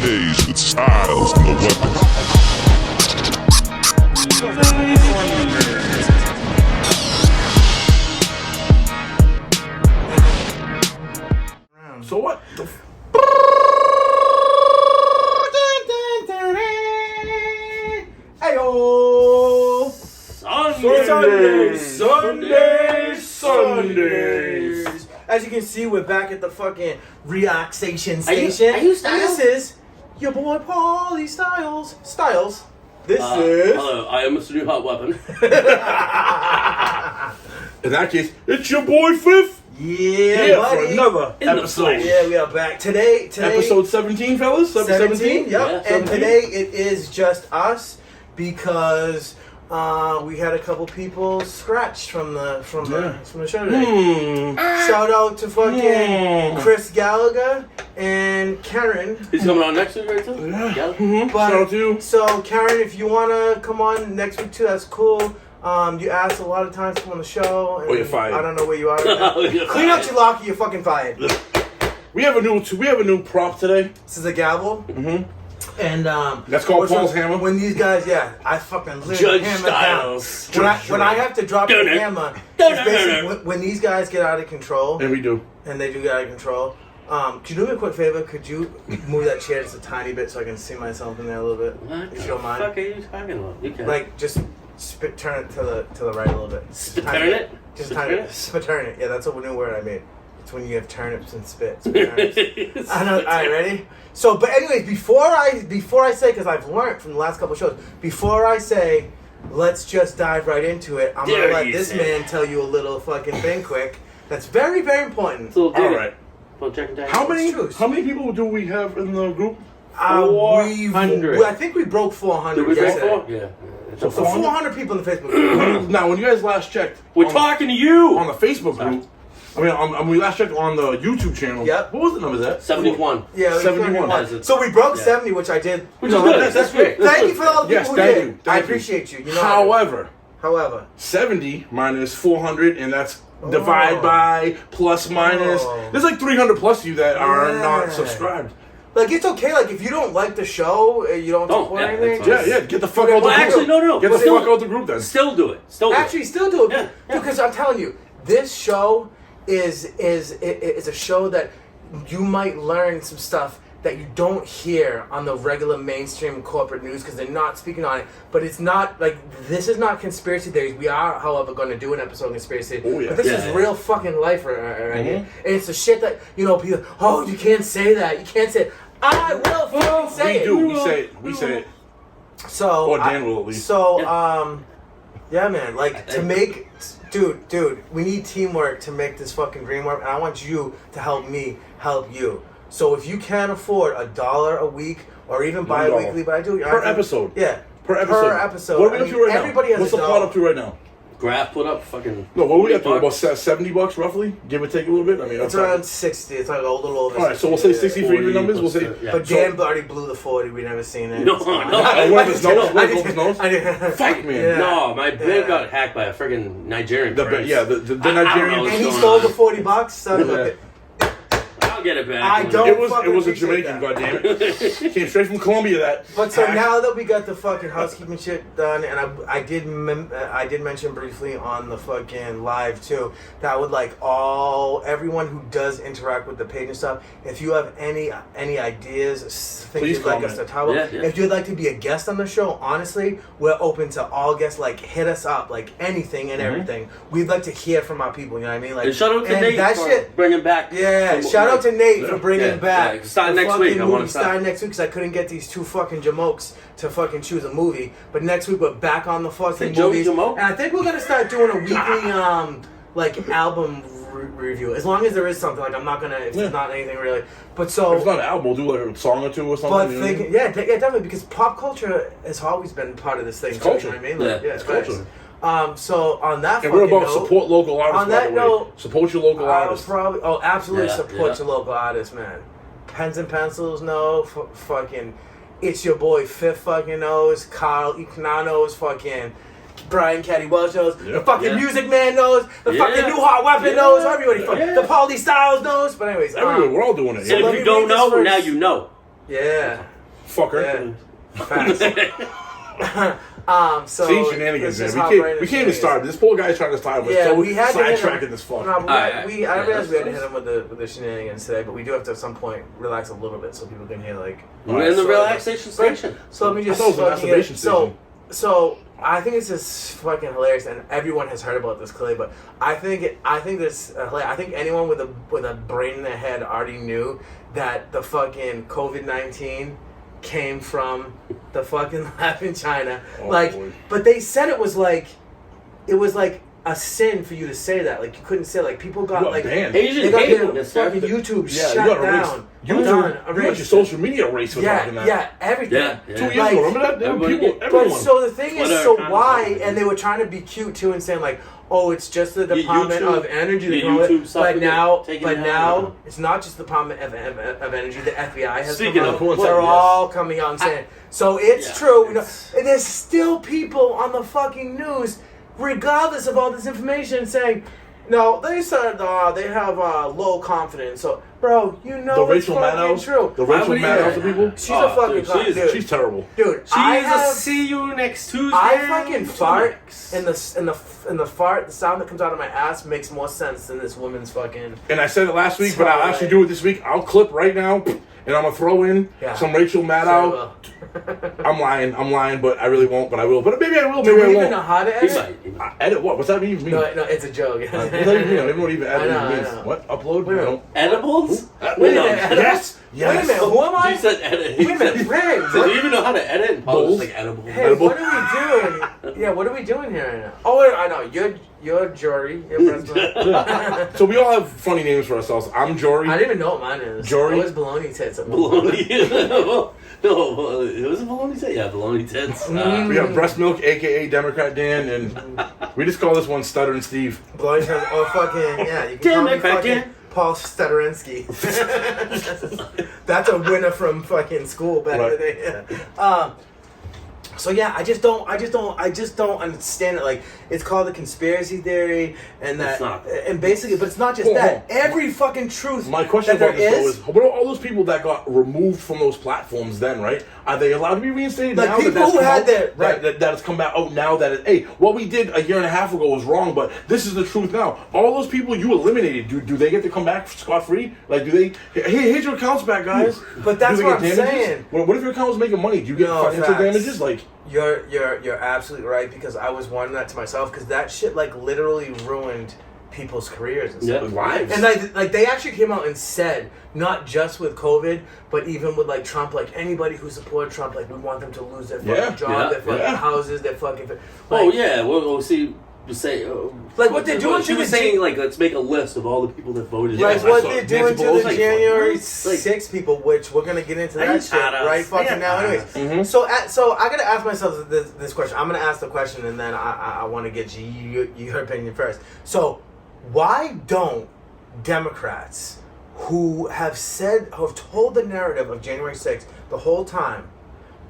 SunDaze with styles, no weapons. So what? Ayo! SunDaze. As you can see, we're back at the fucking relaxation station. Are you and Styles? this is your boy Paulie Styles. This is. Hello, I am Mr. New Hot Weapon. In that case, it's your boy FiF. Yeah, For buddy. another In the episode. flesh. Yeah, we are back today. Episode 17, fellas. 17. Yep. Yeah, And 17. today it is just us because we had a couple people scratched from the show today. Shout out to fucking Chris Gallagher and Karen. He's coming on next week, right? Too? Yeah. Yeah. But, Shout out to you. So Karen, if you wanna come on next week too, that's cool. You asked a lot of times to come on the show. And Oh, you're fired. I don't know where you are. Right now. Clean out your locker. You're fucking fired. We have a new prop today. This is a gavel. And That's called what's Paul's up? hammer. When these guys, I fucking live Judge hammer Styles. down. When I have to drop the Dun-dun. hammer, Dun-dun. it's basically when these guys get out of control, And we do. and they do get out of control. Could you do me a quick favor? Could you move that chair just a tiny bit so I can see myself in there a little bit, What if the you don't mind? fuck are you talking about? You can. Like just turn it to the right a little bit. Turn it? Just Spit-turn tiny it? bit. Spit-turn it. Yeah, that's a new word I made. It's when you have turnips and spit. Spit-turnips. I know. All right, ready? So, but anyways, before I say, because I've learned from the last couple of shows, before I say, let's just dive right into it, I'm There gonna let you this say. man tell you a little fucking thing quick. That's very, very important. All Alright. Well, check it out. How many Truth. people do we have in the group? 400. I think we broke 400. Did we break yesterday. 4? Yeah. So So 400 people in the Facebook group. Now, when you guys last checked, We're on, talking to you. on the Facebook group. I mean, we last checked on the YouTube channel. Yep. What was the number? That 71. Yeah, we 71. broke So we broke Yeah. 70, which I did. Which is good. That's great. Thank you for all the Yes, people who thank did. you. I Thank you. appreciate you. You know. However, However. 70 minus 400, and that's divide by plus minus. Oh. There's like 300 plus of you that are Yeah. not subscribed. Like, it's okay. Like, if you don't like the show, you don't Don't, support yeah, anything. that's Yeah, get the fuck out the Well, group. actually, no. Get the Still- fuck out the group then. Still do it. Still do Actually, still do it. Yeah, yeah. Because I'm telling you, this show is a show that you might learn some stuff that you don't hear on the regular mainstream corporate news because they're not speaking on it. But it's not like this is not conspiracy theories. We are, however, going to do an episode on conspiracy. Oh, yeah. But this Yeah, is yeah. real fucking life right here. And it's the shit that people. Oh, you can't say that. You can't say it. I will fucking say We it. do. We say it. So Or Dan will at least. So Yeah. yeah, man. Like to make, dude, we need teamwork to make this fucking dream work, and I want you to help me help you. So if you can't afford $1 a week or even bi-weekly, but I do Per episode. Yeah, Per episode. What are we up to right everybody now? has What's a the plot dollar. up to right now? Graph put up fucking. No, what are we up to? About bucks. $70 roughly? Give or take a little bit? I mean, It's I'm around talking- 60. It's like a little over. Alright, so we'll say 60 for even numbers. We'll say. Yeah. But So- Dan already blew the 40. We never seen it. No, It's no. fine. One of his I nose? did- One of his nose? I did- Fuck, man. Yeah. No, my bank Yeah. got hacked by a friggin' Nigerian prince. The I don't Nigerian. know. And he What's stole going the on? $40. Son of a Yeah. bitch. I'll get it back. I don't- It was fucking a appreciate Jamaican, that. goddammit. Came straight from Colombia. That. But so hack. now that we got the fucking housekeeping shit done, and I did mention briefly on the fucking live too that I would like everyone who does interact with the page and stuff. If you have any ideas, things Please you'd like us comment. to talk about, Yeah, yeah. if you'd like to be a guest on the show, honestly, we're open to all guests. Like hit us up, like anything and everything. We'd like to hear from our people. You know what I mean? Like And shout out to and Nate that for shit. bringing back. Yeah, some- shout out to Nate Yeah. for bringing Yeah, it back. yeah, start The next week. fucking I wanna movie start. starting next week because I couldn't get these two fucking jamokes to fucking choose a movie. But next week we're back on the fucking Joey movies, Jamoke? and I think we're gonna start doing a weekly like album review. As long as there is something, like I'm not gonna if Yeah. there's not anything really. But so. If it's not an album, we'll do like a song or two or something. But you know what I mean? thinking, yeah, definitely because pop culture has always been part of this thing. It's too, culture. You know what I mean? Like, Yeah, it's culture. So on that, And we're fucking about note, support local artists. on by that the way. note, Support your local I'll artists. probably absolutely Yeah, support yeah. your local artists, man. Pens and pencils, no. Fucking, it's your boy FiF fucking knows. Carl Ikna knows. Fucking Brian Caddy Welsh knows. Yeah. The fucking Yeah. Music Man knows. The Yeah. fucking New Hot Weapon Yeah. knows. Everybody, Yeah. the Paulie Styles knows. But anyways, Everywhere, we're all doing it. And So Yeah. let if me you don't read this know, first. now you know. yeah. Fucker. Facts. So See, Shenanigans, let's man. just We hop right can't into even start. This poor guy's trying to start with. Yeah, So we had to hit him. sidetracking this fuck. No, but Alright, I realized we had to that's- hit him with the shenanigans today, but we do have to at some point relax a little bit so people can hear like. We're in the so- relaxation station. So let me I just. thought it was a fucking masturbation so I think it's just fucking hilarious, and everyone has heard about this clearly. But I think this hilarious. I think anyone with a brain in their head already knew that the fucking COVID-19 came from the fucking lab in China. Oh, boy. But they said it was like a sin for you to say that. Like you couldn't say like people got You got like banned. Asian they got people. their fucking YouTube Yeah, shut you got erased. down. You Done, got your erased. social media erased for talking Yeah, that. yeah, everything. Yeah, yeah. 2 years Like, ago, remember that? There were everybody people, get- But everyone. so the thing is, Twitter so accounts, why? everything. And they were trying to be cute too and saying like, oh, it's just the Your Department YouTube- of Energy. your They call it. YouTube stuff But with now, it, taking but it now out. it's not just the Department of Energy. The FBI has Speaking come of out. which, They're yes. all coming out and saying. So it's Yeah, true. You know, it's- and there's still people on the fucking news, regardless of all this information, saying. No, they said they have low confidence. So, bro, you know The it's Rachel fucking Maddows, true. the Rachel would you- Maddows of people. She's a fucking dude, clown, she's- dude. She's terrible. Dude, She I is have. a see you next Tuesday. I fucking fart, Next. and the fart, the sound that comes out of my ass makes more sense than this woman's fucking. And I said it last week, It's but I'll alright. actually do it this week. I'll clip right now, and I'm gonna throw in Yeah. some Rachel Maddow. I'm lying, but I really won't. But I will. But maybe I will. Do Maybe you I even won't. know how to He edit? might, he might. Edit what? What's that even mean? No, it's a joke. What does that even mean? I don't even know what even edit I know, means. I know. What? Upload? Wait a I minute. don't- Edibles? Wait a No. minute. Yes. Wait a minute, Yes. who am I? You said edit. Wait a minute, Ray. So do you even know how to edit? Bowls? Like edible. Hey, Edible. what are we doing? Yeah, what are we doing here right now? Oh, wait, I know. You're Jory. You're Breastman. So we all have funny names for ourselves. I'm Jory. I didn't even know what mine is. Jory? It was baloney tits. Baloney. No, it was a baloney tits. Yeah, baloney tits. We got Breast Milk, aka Democrat Dan, and we just call this one Stuttering Steve. Baloney tits. Oh, fucking, yeah. You can call me Democrat fucking Dan. Paul Stutterinsky. That's a winner from fucking school back in the Right. day. Yeah. So yeah, I just don't understand it. Like it's called a conspiracy theory, and that, It's not. and basically, but it's not just Hold that. on. Every fucking truth. My question that about there this though is, what are all those people that got removed from those platforms then, right? Are they allowed to be reinstated Like now? people that's who come had out? their- right. That has come out now that hey, what we did a year and a half ago was wrong, but this is the truth now. All those people you eliminated, do they get to come back scot free? Like, do they? Here's your accounts back, guys. But that's Do they what get I'm damages? saying. What if your account was making money? Do you get No, financial facts. damages? Like, You're absolutely right, because I was wondering that to myself, because that shit like literally ruined people's careers and stuff. Yeah. lives. And like they actually came out and said, not just with COVID, but even with like Trump, like anybody who supported Trump, like we want them to lose their fucking Yeah. job, Yeah. their fucking Yeah. houses, their fucking. Like, Oh yeah, we'll see. Say Like, what they're doing She to was the saying like, let's make a list of all the people that voted. Like Yes, I what saw they're it. doing Nancy to the Pelosi's like, January what? 6 people, which we're gonna get into They that shit got us. right fucking They now. got Anyways, us. Mhm. so I gotta ask myself this question. I'm gonna ask the question, and then I want to get your opinion first. So, why don't Democrats who have told the narrative of January 6th the whole time,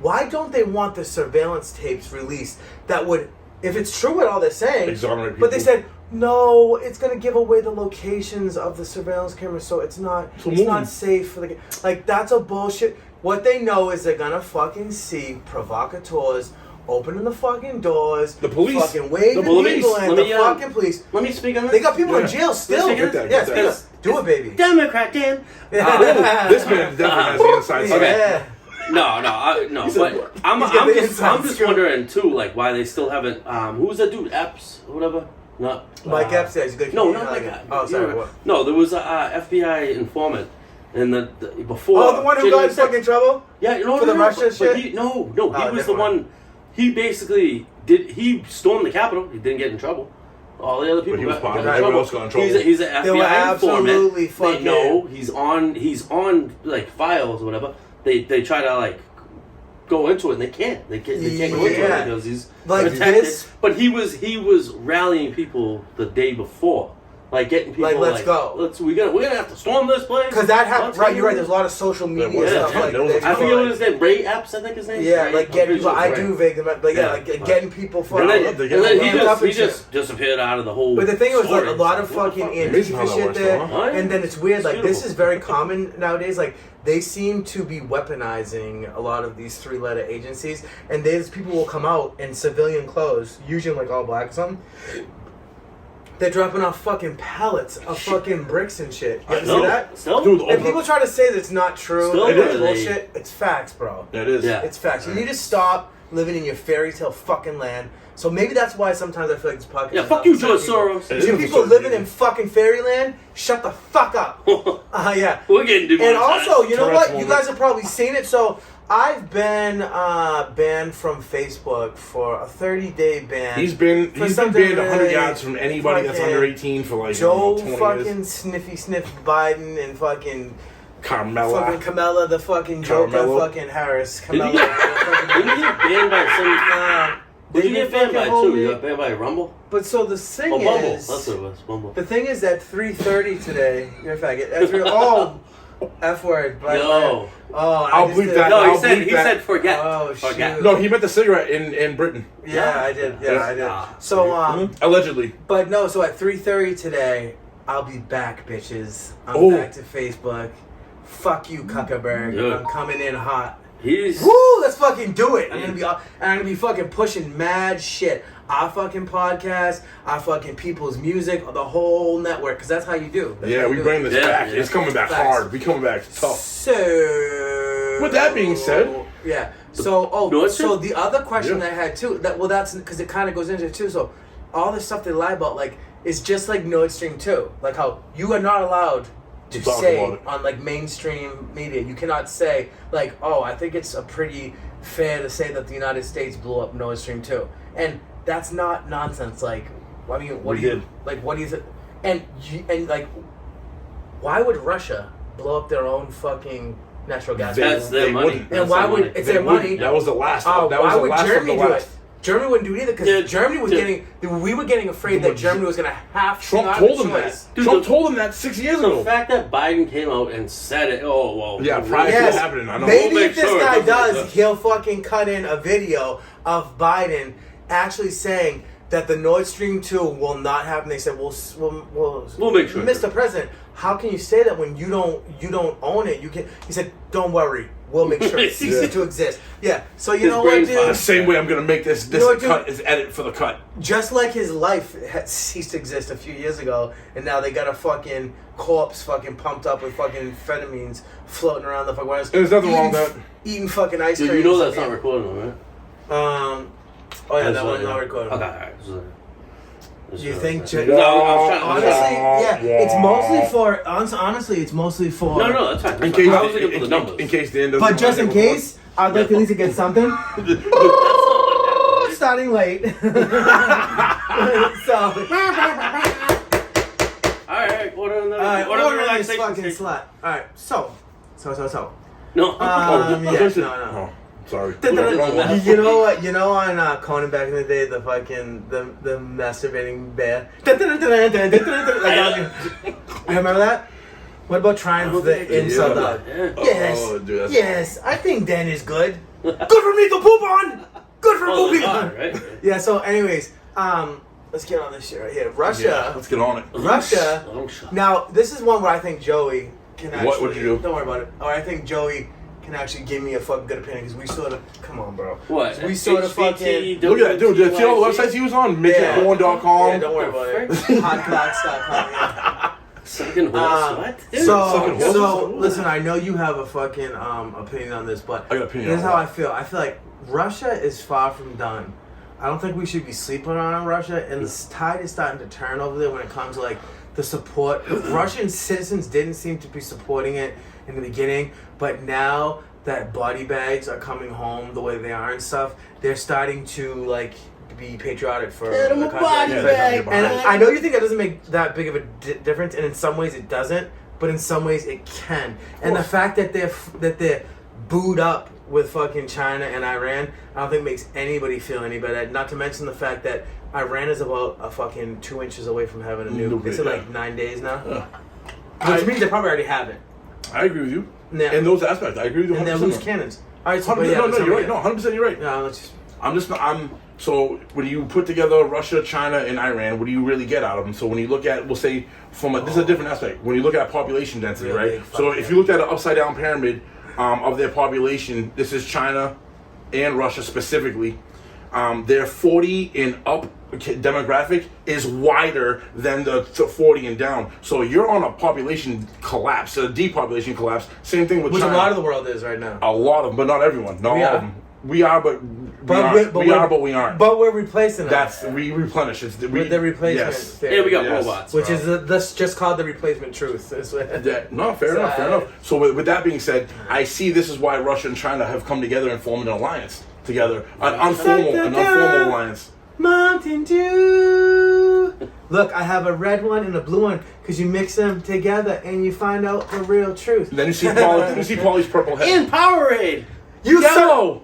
why don't they want the surveillance tapes released that would, if it's true what all they're saying, Exonerate people. but they said, no, it's going to give away the locations of the surveillance cameras, so it's not So it's move not them. safe for the like that's a bullshit. What they know is they're going to fucking see provocateurs opening the fucking doors, The police. fucking waving The police. people in, Let the me, fucking police. Let me speak on this. They got people in Yeah. jail still. Get that, Yeah, get speak that. up. Do it, baby. Democrat Dan. this man definitely has the inside scoop. Yeah. No. said But what? I'm He's got the just inside scoop. wondering too, like why they still haven't. Who's that dude? Epps, or whatever. Not Mike Epps, yeah, he's a good No, comedian, not I like like it. that. Oh, sorry, what? No, there was a FBI informant, and the before. Oh, the one who got in January 6th. fucking trouble? Yeah, no, For the Russia but shit? He was different the one. one. He basically did. He stormed the Capitol. He didn't get in trouble. All the other people he was got part of in it. trouble. Everyone else got in trouble. He's an They were FBI absolutely informant. fucking- They know he's on like files or whatever. They try to like go into it and they can't. They can't go into Yeah. it because he's Like protected. this- But he was rallying people the day before. Like getting people Like, let's go. We're gonna have to storm this place. Because that happened, right? You're right. There's a lot of social media was stuff. a Like, ton. There was a I ton. forget what his name. Ray Epps, I think his name. yeah, Ray? like getting people. I do vaguely, but Yeah. like getting people And fucking. then, love to and get then them he just disappeared out of the whole. But the thing was, like, story. a lot of What the fucking fuck? Amazing how Antifa that shit works, there, though, huh? and then it's weird. It's Like, this beautiful. is very common nowadays. Like, they seem to be weaponizing a lot of these three-letter agencies, and these people will come out in civilian clothes, usually like all black or something. They're dropping off fucking pallets of fucking bricks and shit. You ever see that? Still? Dude, And people try to say that it's not true, Still, that it's they- bullshit. It's facts, bro. It is. Yeah. It's facts. You need to stop living in your fairy tale fucking land. So maybe that's why sometimes I feel like this podcast. Yeah, is fuck not you, for George people. Soros. It is You for people certain living people. in fucking fairyland, shut the fuck up. Yeah. We're getting demonetized. And also, you know Tourette's what? You moment. guys have probably seen it. So I've been banned from Facebook for a 30-day ban. He's been For banned something 100 really yards from anybody that's fucking under 18 for like Joe 20 fucking years. sniff Biden and fucking Carmella. Kamala the fucking Joker Carmelo. fucking Harris. Didn't Kamala. he get banned by some? Who'd you get banned by fucking too? You homie- got banned by Rumble? But so the thing Oh, Bumble. is, That's what it was. Bumble. the thing is at 3:30 today. You're a faggot. At 3, oh, F word. By the way. Yo. Oh, I I'll just bleep did- that. No, I'll he bleep that. said forget. Oh, Forget. shoot. No, he meant the cigarette in Britain. Yeah, I did. Yeah, I did. Ah, So Allegedly. but no. So at 3:30 today, I'll be back, bitches. I'm Oh. back to Facebook. Fuck you, Cuckerberg. Dude. I'm coming in hot. He's. Woo! Let's fucking do it. I'm gonna be fucking pushing mad shit. Our fucking podcast, our fucking people's music, the whole network, because that's how you do. That's how Yeah, you we do bring it. this Yeah, back. yeah. It's coming back Facts. hard. We coming back tough. So, With that being said- yeah. So, No, so it's the other question Yeah. I had too, that's because it kind of goes into it too. So, all the stuff they lie about, like, is just like Nord Stream 2. Like how you are not allowed to talk say about it. on like mainstream media, you cannot say like, oh, I think it's a pretty fair to say that the United States blew up Nord Stream 2, and that's not nonsense. Like, I mean, what We do you did. like? What do you think? And like, why would Russia blow up their own fucking natural gas? They- That's their they money. wouldn't. And That's why their would money. it's They their money? wouldn't. That was the last. Oh, that was why the would last Germany of the do last. it? Germany wouldn't do it either because Yeah, Germany was yeah. getting. We were getting afraid that Germany was going to have to Trump not told have a him that. choice. Dude, Trump the- told him that 6 years The ago. fact that Biden came out and said it. Oh, well. Yeah, prior to Yes. it happening. I know. Maybe We'll if make this sure it guy doesn't does, exist. he'll fucking cut in a video of Biden actually saying that the Nord Stream 2 will not happen. They said, We'll make sure. Mr. President, how can you say that when you don't own it? You can. He said, don't worry, we'll make sure it ceases to exist. Yeah. So you His know what, brain dude? The fart. same way I'm gonna make this You know what, dude? cut is edit for the cut. Just like his life had ceased to exist a few years ago, and now they got a fucking corpse fucking pumped up with fucking amphetamines floating around the fucking wires. There's nothing wrong with that. Eating fucking ice Dude, cream. you know that's not recording, right? Oh yeah, That's that what- one's not recorded. Okay, alright. Do you think? No, I was trying. Honestly, yeah, Yeah. it's mostly for. Honestly, it's mostly for. No, that's fine. In That's case, fine. I was looking for the numbers. in case the end doesn't. But just in case, I'd like to at least get something. Starting late. So. Alright, order in the Alright, order in the order this relaxation fucking station. slut. Alright, so. No. Yeah, no. Oh, sorry. You know what? You know on Conan back in the day, the fucking the masturbating bear. You remember that? What about trying for the incel dog? Yeah. Yes, Oh, dude, that's- yes. I think Dan is good. Good for me to poop on. Good for Oh, pooping God, on. right? Yeah. So, anyways, let's get on this shit right here. Yeah, Russia. let's get on it. Russia. Long shot. Now, this is one where I think Joey can actually. What would you do? Don't worry about it. Or I think Joey can actually give me a fucking good opinion because we sort of. Come on, bro. What? We sort of fucking. Look at that, dude. See all the websites he was on? Midgetporn.com. Yeah, don't worry about it. Hotclocks.com. Yeah. Sucking horse. What? Dude. Sucking horses? So listen, I know you have a fucking opinion on this, but I got an opinion This is on how that. I feel. I feel like Russia is far from done. I don't think we should be sleeping on Russia, and the tide is starting to turn over there when it comes to like the support. Russian citizens didn't seem to be supporting it in the beginning, but now that body bags are coming home the way they are and stuff, they're starting to like be patriotic for Get 'em the a country. body Yeah, bag. And I know you think that doesn't make that big of a difference, and in some ways it doesn't, but in some ways it can. And the fact that they're booed up with fucking China and Iran, I don't think makes anybody feel any better. Not to mention the fact that Iran is about a fucking 2 inches away from having a nuke. They said like 9 days now. Which means they probably already have it. I agree with you. Yeah. In those aspects, I agree with you 100%. And they're loose cannons. All right, so No, you're right. No, 100% you're right. No, let's just... So when you put together Russia, China, and Iran, what do you really get out of them? So when you look at, we'll say, this is a different aspect. When you look at population density, Really? right? So if you looked at an upside down pyramid of their population, this is China and Russia specifically. Their 40 and up demographic is wider than the 40 and down. So you're on a population collapse, a depopulation collapse. Same thing with Which China. a lot of the world is right now. A lot of them, but not everyone. Not all of them. We are, but we aren't. But we're replacing them. We replenish. With the replacement. Yes. Theory. Yeah, we got robots. Which is this just called the replacement truth. No, fair enough. So with that being said, I see this is why Russia and China have come together and formed an alliance together, an informal alliance. Mountain Dew. Look, I have a red one and a blue one because you mix them together and you find out the real truth. And then you see Paulie's purple head. In Powerade. You Yellow.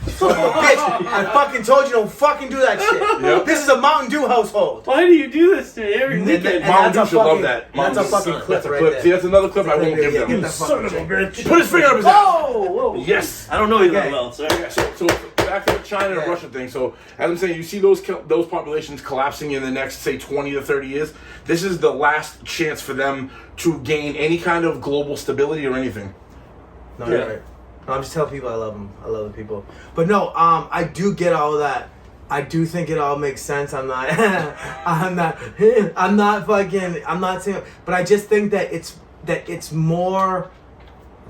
Son of a bitch! I fucking told you don't fucking do that shit. Yep. This is a Mountain Dew household. Why do you do this to me every weekend? Mountain Dew should love that. That's a fucking clip right there. See, that's another clip I won't give them. Son of a bitch. Put his finger up his ass. Whoa! Yes. I don't know you that Okay. well, sir. So back to the China and Russia thing. So as I'm saying, you see those populations collapsing in the next, say, 20 to 30 years. This is the last chance for them to gain any kind of global stability or anything. No, you're right. No, I'm just telling people I love them. I love the people. But no, I do get all that. I do think it all makes sense. I'm not saying, but I just think that it's more.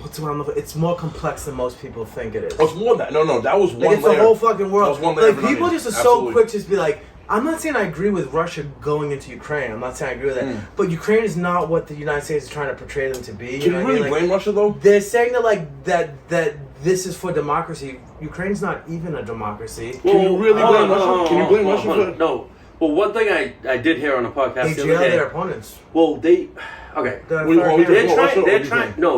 It's more complex than most people think it is. Oh, it's more than that. No, that was one layer. It's the whole fucking world. That was one layer Like people just are so quick to just be like, I'm not saying I agree with Russia going into Ukraine. I'm not saying I agree with that. But Ukraine is not what the United States is trying to portray them to be. Can you really blame Russia though? They're saying that that this is for democracy. Ukraine's not even a democracy. Can you really blame Russia? Can you blame Russia for it? No. Well, one thing I did hear on a podcast They the jail other day. their opponents. Well, okay.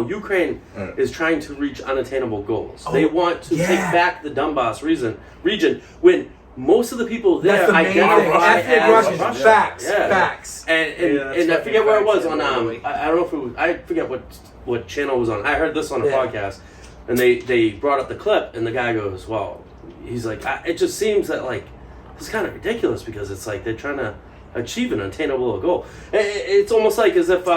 Ukraine is trying to reach unattainable goals. They want to take back the Donbass region when most of the people there identify as Russian. Facts. And I forget where it was on. I don't know if it was. I forget what channel it was on. I heard this on a podcast, and they brought up the clip, and the guy goes, "Well," he's like, "It just seems that like it's kind of ridiculous because it's like they're trying to achieve an attainable goal. It's almost like as if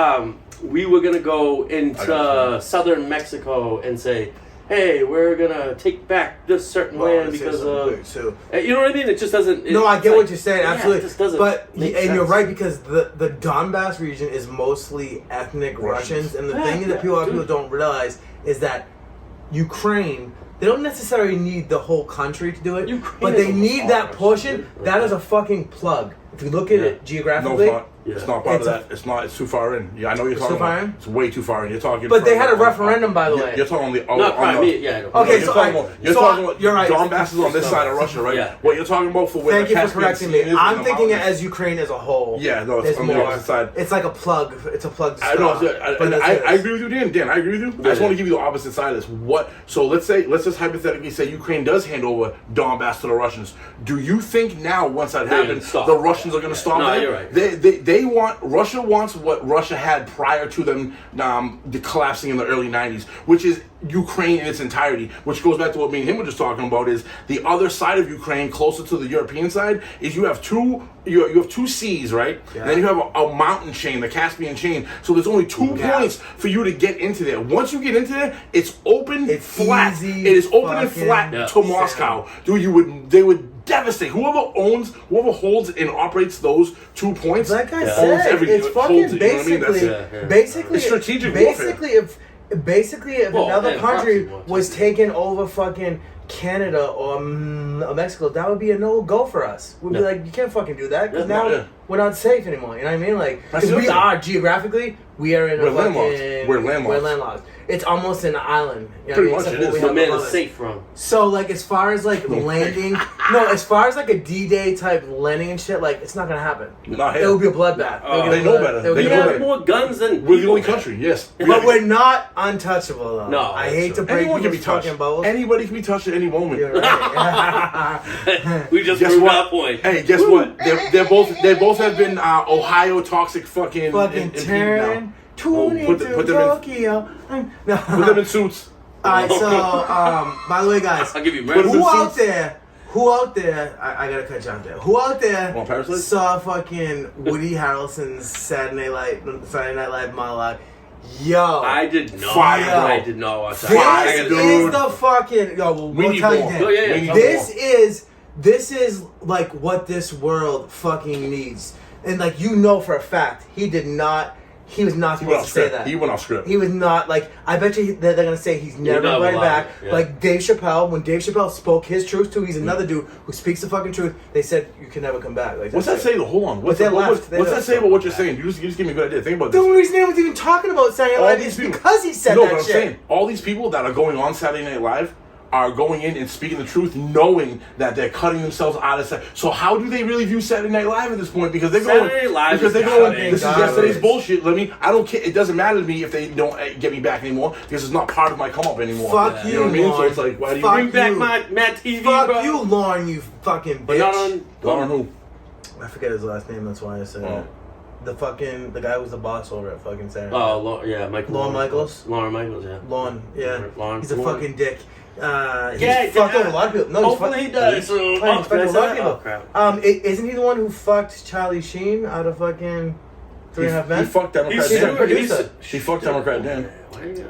we were gonna go into southern Mexico and say, hey, we're gonna take back this certain land because of you know what I mean? It just doesn't. No, I get what you're saying. Absolutely, it just doesn't. But make sense. you're right because the Donbass region is mostly ethnic Russians, and the thing that people don't realize is that Ukraine. They don't necessarily need the whole country to do it, but they need that portion. That is a fucking plug. If you look at it geographically, no, it's not part of that. It's not. It's too far in. Yeah, I know you're talking about. It's way too far in. You're talking. But they had a referendum, by the way. You're talking on the. Not Crimea. Yeah. Okay, you're talking about. You're right. Donbass is on this side of Russia, right? Yeah. What you're talking about for where Thank you for correcting me. I'm thinking it as Ukraine as a whole. Yeah, no, it's on the opposite side. It's like a plug. It's a plug. I know. I agree with you, Dan. I agree with you. I just want to give you the opposite side of this. What? So let's just hypothetically say Ukraine does hand over Donbass to the Russians. Do you think now, once that happens, the Russians are going to stop that? No, you're right. They want Russia wants what Russia had prior to them collapsing in the early 90s, which is Ukraine in its entirety, which goes back to what me and him were just talking about. Is the other side of Ukraine closer to the European side is you have two seas, right? Yeah. And then you have a mountain chain, the Caspian chain. So there's only 2 points for you to get into there. Once you get into there, it's open, flat. It is open and flat to Moscow. Dude, they would devastate whoever holds and operates those 2 points. Like I said, it's fucking basically it's strategic warfare. Basically, if another country was taking over fucking Canada or Mexico, that would be a no-go for us. We'd be like, you can't fucking do that because now we're not safe anymore. You know what I mean? Like, because we are geographically, we're landlocked. We're landlocked. it's almost an island. You know Pretty what I much mean? it is. Except for The what we man have is above safe from. So, like, as far as, like, landing... No, as far as, like, a D-Day type landing and shit, like, it's not gonna happen. Not It here. would be a bloodbath. They know better. We They know have better. more guns than We're the people only have. country, yes. But we're not untouchable, though. No, I that's hate to true. break Anyone can be people's touched. fucking bubbles. Anybody can be touched at any moment. You're right. We just Guess proved what? our point. Hey, guess what? They both have been Ohio toxic fucking Turn. Tune put into them in- Tokyo. No. Put them in suits. Alright, so by the way, guys, I'll give you Put 'em money. in who out there? I gotta cut you out there. Who out there Want Parasite? saw fucking Woody Harrelson's Saturday Night Live monologue? Yo, I did not. Fire. I did not watch that. this Fire, is dude. the fucking We we'll need tell you more. Dan. Oh, yeah. We need This is like what this world fucking needs. And like for a fact, he was not He went supposed off to say script. that. He went off script. He was not like. I bet you they're gonna say he's never got a invited lot, back. yeah. Like Dave Chappelle, when Dave Chappelle spoke his truth too, he's another dude who speaks the fucking truth. They said you can never come back. Like, What's that that's say though? Hold on. What's they that, left. They what's that left. say about what you're saying? You just give me a good idea. Think about The this. only reason I was even talking about Saturday Night All Live these is people- because he said No, that but I'm shit. saying all these people that are going on Saturday Night Live are going in and speaking the truth, knowing that they're cutting themselves out of. So how do they really view Saturday Night Live at this point? Because they're going. Saturday Night Live Because is they're going. garbage. This is Garbage. yesterday's bullshit. I don't care. It doesn't matter to me if they don't get me back anymore because it's not part of my come up anymore. Fuck You know what I mean? So Lauren. it's like, why do you Fuck Bring back you. my Mad TV, Fuck bro. you, Lauren, you fucking bitch. But not on. Lauren who? I forget his last name. That's why I said Oh. it. The guy who's the boss over at fucking Saturday. Oh, yeah, Michael. Lauren Michaels? Lauren Michaels, yeah. Lauren, yeah. Lauren. He's a Lauren. fucking dick. He's Yeah, fucked yeah. over a lot of people. No, Hopefully he does. He's Oh, fucked did I over a say lot of that? Oh, people. crap. Isn't he the one who fucked Charlie Sheen out of fucking Three and a Half Men? He fucked Democrat He's a Dan. producer. She fucked Democrat Dan. Why are you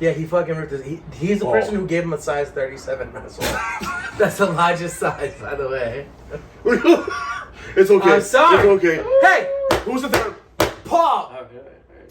Yeah, he fucking ripped his. He's the Oh. person who gave him a size 37 asshole. That's the largest size, by the way. It's okay. I'm sorry. It's okay. Hey, Who's the third? Paul All right.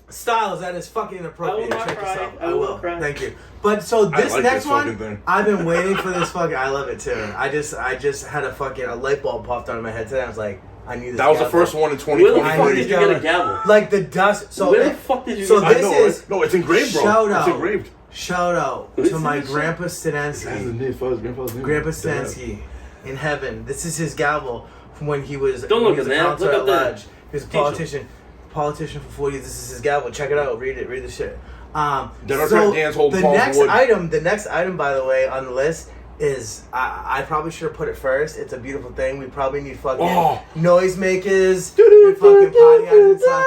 Styles. That is fucking inappropriate. I will not Check cry. yourself. I will not cry. Thank you. But so this like next this fucking one, thing. I've been waiting for this fucking. I love it too. I just had a light bulb popped on in my head today. I was like, I need this. That was the gavel. first one in Where the fuck 2023. did you get a gavel? Like the dust. So Where the fuck did you so get this I know, is right? No, it's engraved, bro. shout It's out. engraved. Shout out Who's to my this shit? grandpa That's Stansky. the name, grandpa's name. Grandpa Stansky in heaven. This is his gavel from when he was. Don't when look he was at a that. counselor Look at up there. large. He was a politician for 40 years. This is his gavel. Check it out. Read it. Read the shit. Democrat Dan's holding the Paul next Wood. item, by the way, on the list is I probably should have put it first. It's a beautiful thing. We probably need fucking noisemakers and fucking party eyes and stuff.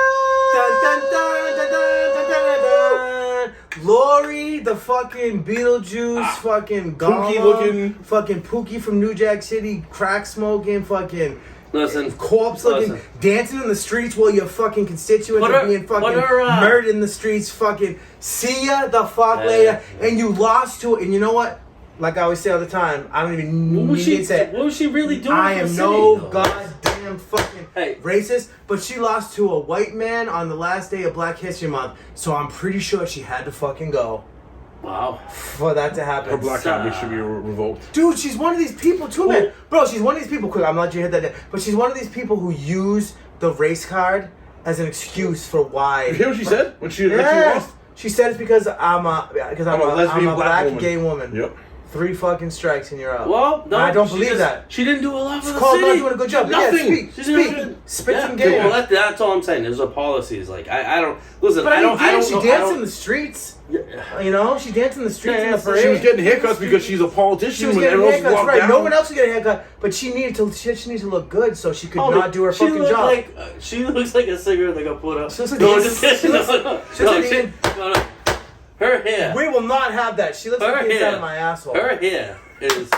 Dun, dun, dun, dun, dun, dun, dun, dun, dun. Lori, the fucking Beetlejuice, fucking Pookie Gollum, looking. fucking Pookie from New Jack City, crack smoking, fucking Listen. corpse looking, Listen. dancing in the streets while your fucking constituents Put are her- being fucking put her, murdered in the streets. Fucking see ya the fuck later, and you lost to it. And you know what? Like I always say all the time, I don't even What was need she? to say. What was she really doing? I for am the no city, though? goddamn fucking Hey. racist, but she lost to a white man on the last day of Black History Month, so I'm pretty sure she had to fucking go Wow. for that to happen. Her black copy should be revoked. Dude, she's one of these people too, man. Bro, she's one of these people. Quick, I'm gonna let you hit that down. But she's one of these people who use the race card as an excuse for why. You hear what she said when she Yeah. lost? She said it's because I'm a lesbian black woman. gay woman. Yep. 3 fucking strikes and you're out. Well, no, I don't she believe just- that. She didn't do a lot for It's the called city. not doing a good job. But Nothing. Yeah, She's speak. doing- Spit yeah, some game. Well, that's all I'm saying. There's a policies. Like I don't listen. But I don't. I don't she know. danced in the streets. You know, she danced in the streets in the parade. She was getting haircuts because she's a politician. She was when getting everyone else haircuts, walked right? down. No one else was getting a haircut, but she needed to look good, so she could not do her she fucking looked job. Like, she looks like a cigarette that got put up. She looks like no, the- just kidding. she looks- No, no, she no, looks like no. Her hair. We will not have that. She looks like Her the inside hair. of my asshole. Her hair is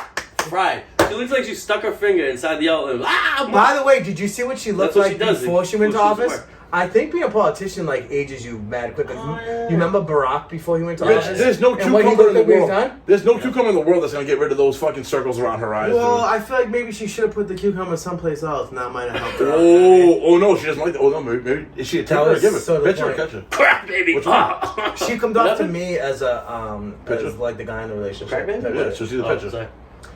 fried. She looks like she stuck her finger inside the outlet. Ah! By the way, did you see what she looked That's what like she does before she went to before she office? works. I think being a politician like ages you mad quick. Like, yeah. You remember Barack before he went to Yeah. office? There's no And what he cucumber looked in the like when he's world. done? There's no cucumber in the world that's gonna get rid of those fucking circles around her eyes. Well, dude. I feel like maybe she should have put the cucumber someplace else, and that might have helped her out. Oh no, she doesn't like that. Oh no, maybe is she a taker or a was giver? sort of the Pitcher or point. catcher? Crap, baby. Which one? Ah. She comes off to Nothing? me as a Pitcher? as like the guy in the relationship. Crack baby? Yeah, so she's a pitcher. sorry.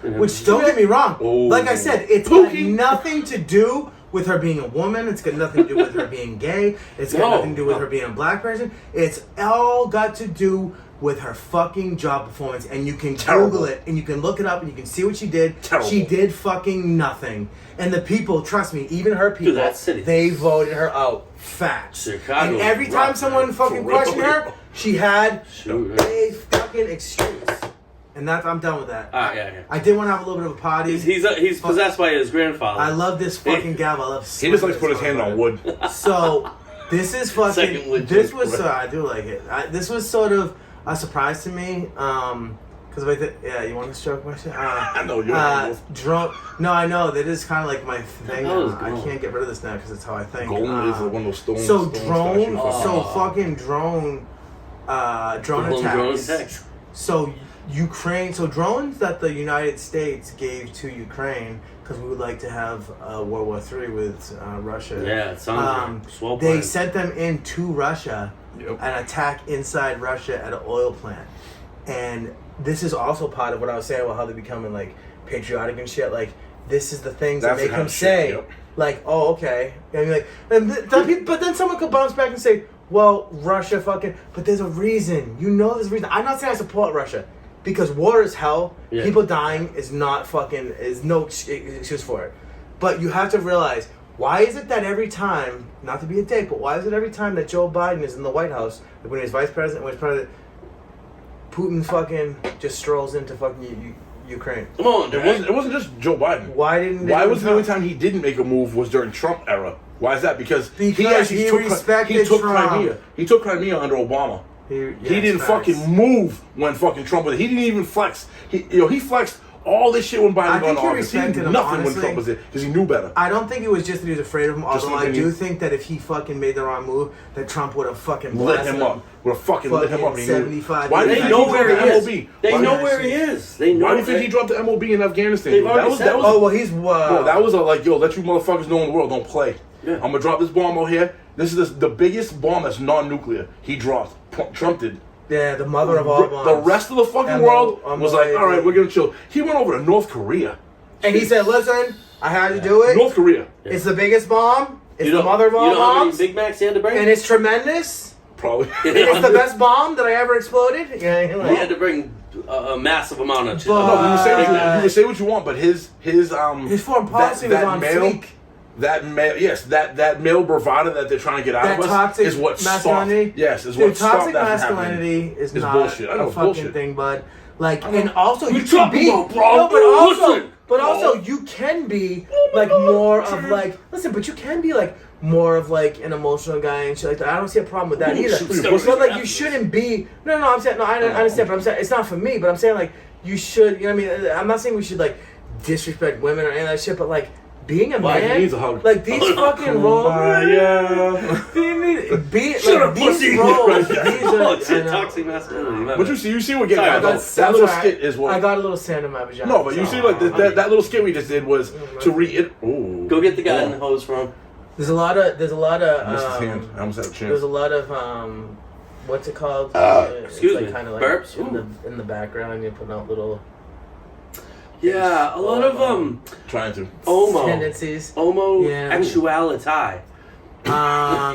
Which don't get me wrong. Oh. Like I said, it's got nothing to do with her being a woman. It's got nothing to do with her being gay. It's got No, nothing to do with no. her being a black person. It's all got to do with her fucking job performance, and you can Terrible. Google it and you can look it up and you can see what she did. Terrible. She did fucking nothing. And the people, trust me, even her people, that city. they voted her out. Facts. Chicago And every time rock, someone man. fucking For real. questioned her, she had Shoot. a fucking excuse. And that's, I'm done with that. Yeah. I did want to have a little bit of a party. He's possessed by his grandfather. I love this fucking gavel. I love. He just likes to put his hand on wood. So this is fucking. Second legit. This was. I do like it. This was sort of a surprise to me. Because you want to stroke my shit? I know you. Drone. No, I know that is kind of like my thing. That was I gold. can't get rid of this now because it's how I think. Gold is one of those stones. So stone drone. statues. So fucking drone. Drone attacks. So Ukraine. So drones that the United States gave to Ukraine because we would like to have World War III with Russia. Yeah, it sounds like swell They plan. sent them into Russia, Yep. an attack inside Russia at an oil plant, and this is also part of what I was saying about how they're becoming like patriotic and shit. Like this is the things That's that make the kind them of shit, say, yep. like, "Oh, okay." And you're like, but then someone could bounce back and say, "Well, Russia fucking," but there's a reason. You know, there's a reason. I'm not saying I support Russia because war is hell. Yeah. People dying is not fucking is no excuse for it. But you have to realize. Why is it that every time, not to be a dick, but why is it every time that Joe Biden is in the White House, like when he was vice president, when he was president, Putin fucking just strolls into fucking Ukraine? Come on, It wasn't just Joe Biden. Why didn't? Why was the only time he didn't make a move was during Trump era? Why is that? Because he respected he took Trump. Crimea. He took Crimea under Obama. Yes, He didn't facts. fucking move when fucking Trump was. He didn't even flex. He flexed all this shit when I Biden got in think he office. He did respected him, nothing when honestly. Trump was there because he knew better. I don't think it was just that he was afraid of him. Just Although I an do opinion. think that if he fucking made the wrong move, that Trump would have fucking Lit blasted him up. Would have fucking lit him up. And he knew it. 75 Why years. did They he know drop where the he is. MOB? They Why know did- where he is. They know. Why do you think he dropped the MOB in Afghanistan? They've That already was said that was Oh well, he's Bro, that was a like, yo, let you motherfuckers know in the world, don't play. Yeah. I'm gonna drop this bomb out here. This is the biggest bomb that's non-nuclear. He dropped. Trump did. yeah, the mother of all bombs. The rest of the fucking MO world was like, all right, we're gonna chill. He went over to North Korea. And he said, "Listen, I had to do it. North Korea, It's the biggest bomb. It's You the know, mother of all you know how many bombs, Big Macs he had to bring? and it's tremendous. probably. It's the best bomb that I ever exploded." Yeah, you're He like, had to bring a massive amount of. But- No, you can say what you want, but his his foreign policy was on fleek. That male bravado that they're trying to get out That of us toxic is what masculinity. stopped. Yes, is Dude, what stopped toxic that from happening. masculinity is It's not bullshit. I know a it's fucking bullshit. thing, bud. Like, and also What you you can talking be, about, bro? no, but also Listen. you can be like more of like, listen, but you can be like more of like an emotional guy and shit like that. I don't see a problem with that either. shit. But like, you shouldn't be. No, I'm saying no. I understand, but I'm saying it's not for me. But I'm saying like you should. You know what I mean? I'm not saying we should like disrespect women or any of that shit, but like. Being a Why, he man, needs a hug. like these fucking roles, Shut up, these pussy. roles, these Oh, are, it's I a know. toxic masculinity. But you see what getting Sorry, at, I though. got- That little Sorry, skit is what. I got a little sand in my vagina. No, but you see, like that little skit we just did was to reiterate. Go get the guy in the hose from. There's a lot of I missed his hand. I almost had a there's chance. a lot of what's it called? excuse it's me, kind of like burps? in the background. You're putting out little Yeah, a lot of Trying to. tendencies. Yeah. Homosexuality.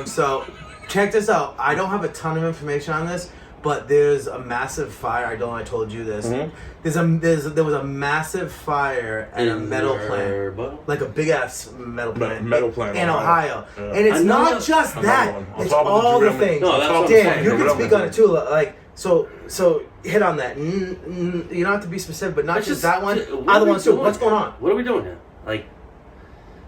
So check this out. I don't have a ton of information on this, but there's a massive fire. I told you this. Mm-hmm. There was a massive fire at a metal plant, like a big ass metal plant, metal plant in in Ohio. Ohio. Yeah. And it's I know not that. just Another that; one. On it's top of the all the derailment. things. No, that's what I'm Dan, saying. you can Derailment. speak on it too. Like so, hit on that. You don't have to be specific, but not Let's just just- that one. what Other are we ones too. doing What's here? going on? What are we doing here? Like,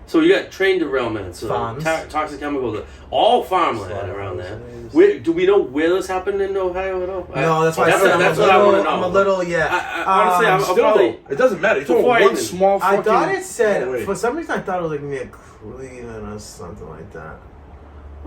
so you got train derailments, Farms. toxic chemicals, all farmland around there. Slaughterhouses. Do we know where this happened in Ohio at all? No, that's why I said that's what I want to know. I'm a little, yeah. Honestly, I'm Still, probably. though, it doesn't matter. It's only Before I one even- small. I Fucking, thought it said, Oh, wait. for some reason I thought it was like near Cleveland or something like that.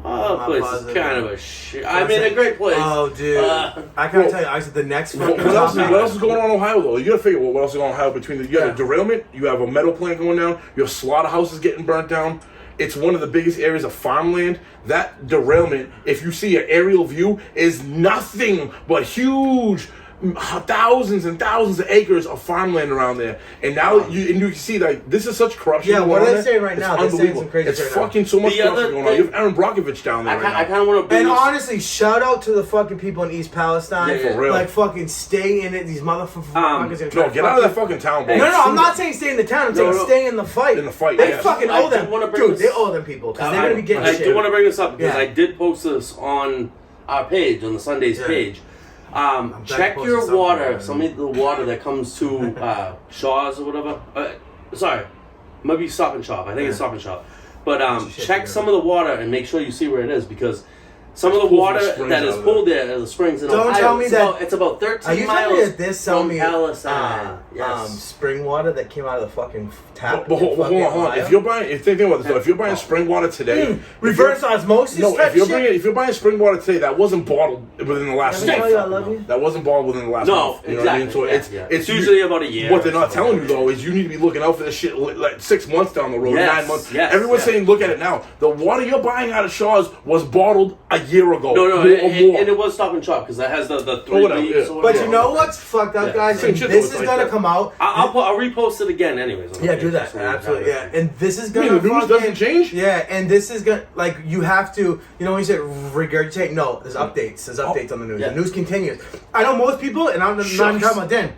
Oh, not the place positive. is kind of a shit. I mean, a great place. Oh, dude. I can't Well, tell you. I said the next What fucking else, topic. what else is going on in Ohio though? You gotta figure what else is going on in Ohio between you got Yeah. a derailment, you have a metal plant going down, you have slaughterhouses getting burnt down. It's one of the biggest areas of farmland. That derailment, if you see an aerial view, is nothing but huge thousands and thousands of acres of farmland around there, and now you see like this is such corruption. Yeah, going what on are they there. saying right It's now? They're saying unbelievable. some crazy It's shit right now. fucking so much The other corruption going on. You have Aaron Brockovich down there. I right now. kind of want to bring And this. honestly, shout out to the fucking people in East Palestine. Yeah, for real. Like, fucking stay in it. These motherfuckers are No, get out of that fucking town, bro. No, I'm not saying stay in the town. I'm saying stay in the fight. In the fight, They yes. fucking I owe do them. wanna bring Dude, this- they owe them people because they're going to be getting I shit. do want to bring this up because Yeah. I did post this on our page, on the SunDaze Yeah. page. glad Check you your posted water, something. some of the water that comes to Shaw's or whatever. Sorry, maybe Stop and Shop. I think it's Stop and Shop. But shit check together. some of the water and make sure you see where it is because some of the pulled from water the springs that is out pulled there are the springs in Don't Ohio. tell me it's that- About, it's about 13 Are you telling miles me that this sell from me Palestine. Yes. spring water that came out of the fucking tap? But hold on. Ohio? If you're buying, think about this though. If you're buying spring water today, reverse osmosis No, type shit? if you're buying spring water today, that wasn't bottled within the last Let me month. tell you I love you. That wasn't bottled within the last No, month. You know what I mean? exactly. So Yeah, it's usually about a year. What they're not or telling you something. though is you need to be looking out for this shit like 6 months down the road, Yes, 9 months. yes, Everyone's yeah. saying, look at it now. The water you're buying out of Shaw's was bottled a year ago. No, or more. and it was Stop and Shop because that has the three whatever, leaves. yeah. or But whatever. you know what's fucked up, Yeah. guys? Same And shit this though, is it's gonna like come out. I'll repost it again, anyways. on the Yeah, page, do that. so we Absolutely, have yeah. it. And this is I mean, gonna the news doesn't change. Yeah, and this is gonna like you have to. You know when you say regurgitate? No, there's updates. There's updates on the news. Yeah. The news continues. I know most people, and I'm not even Shucks. talking about Dan.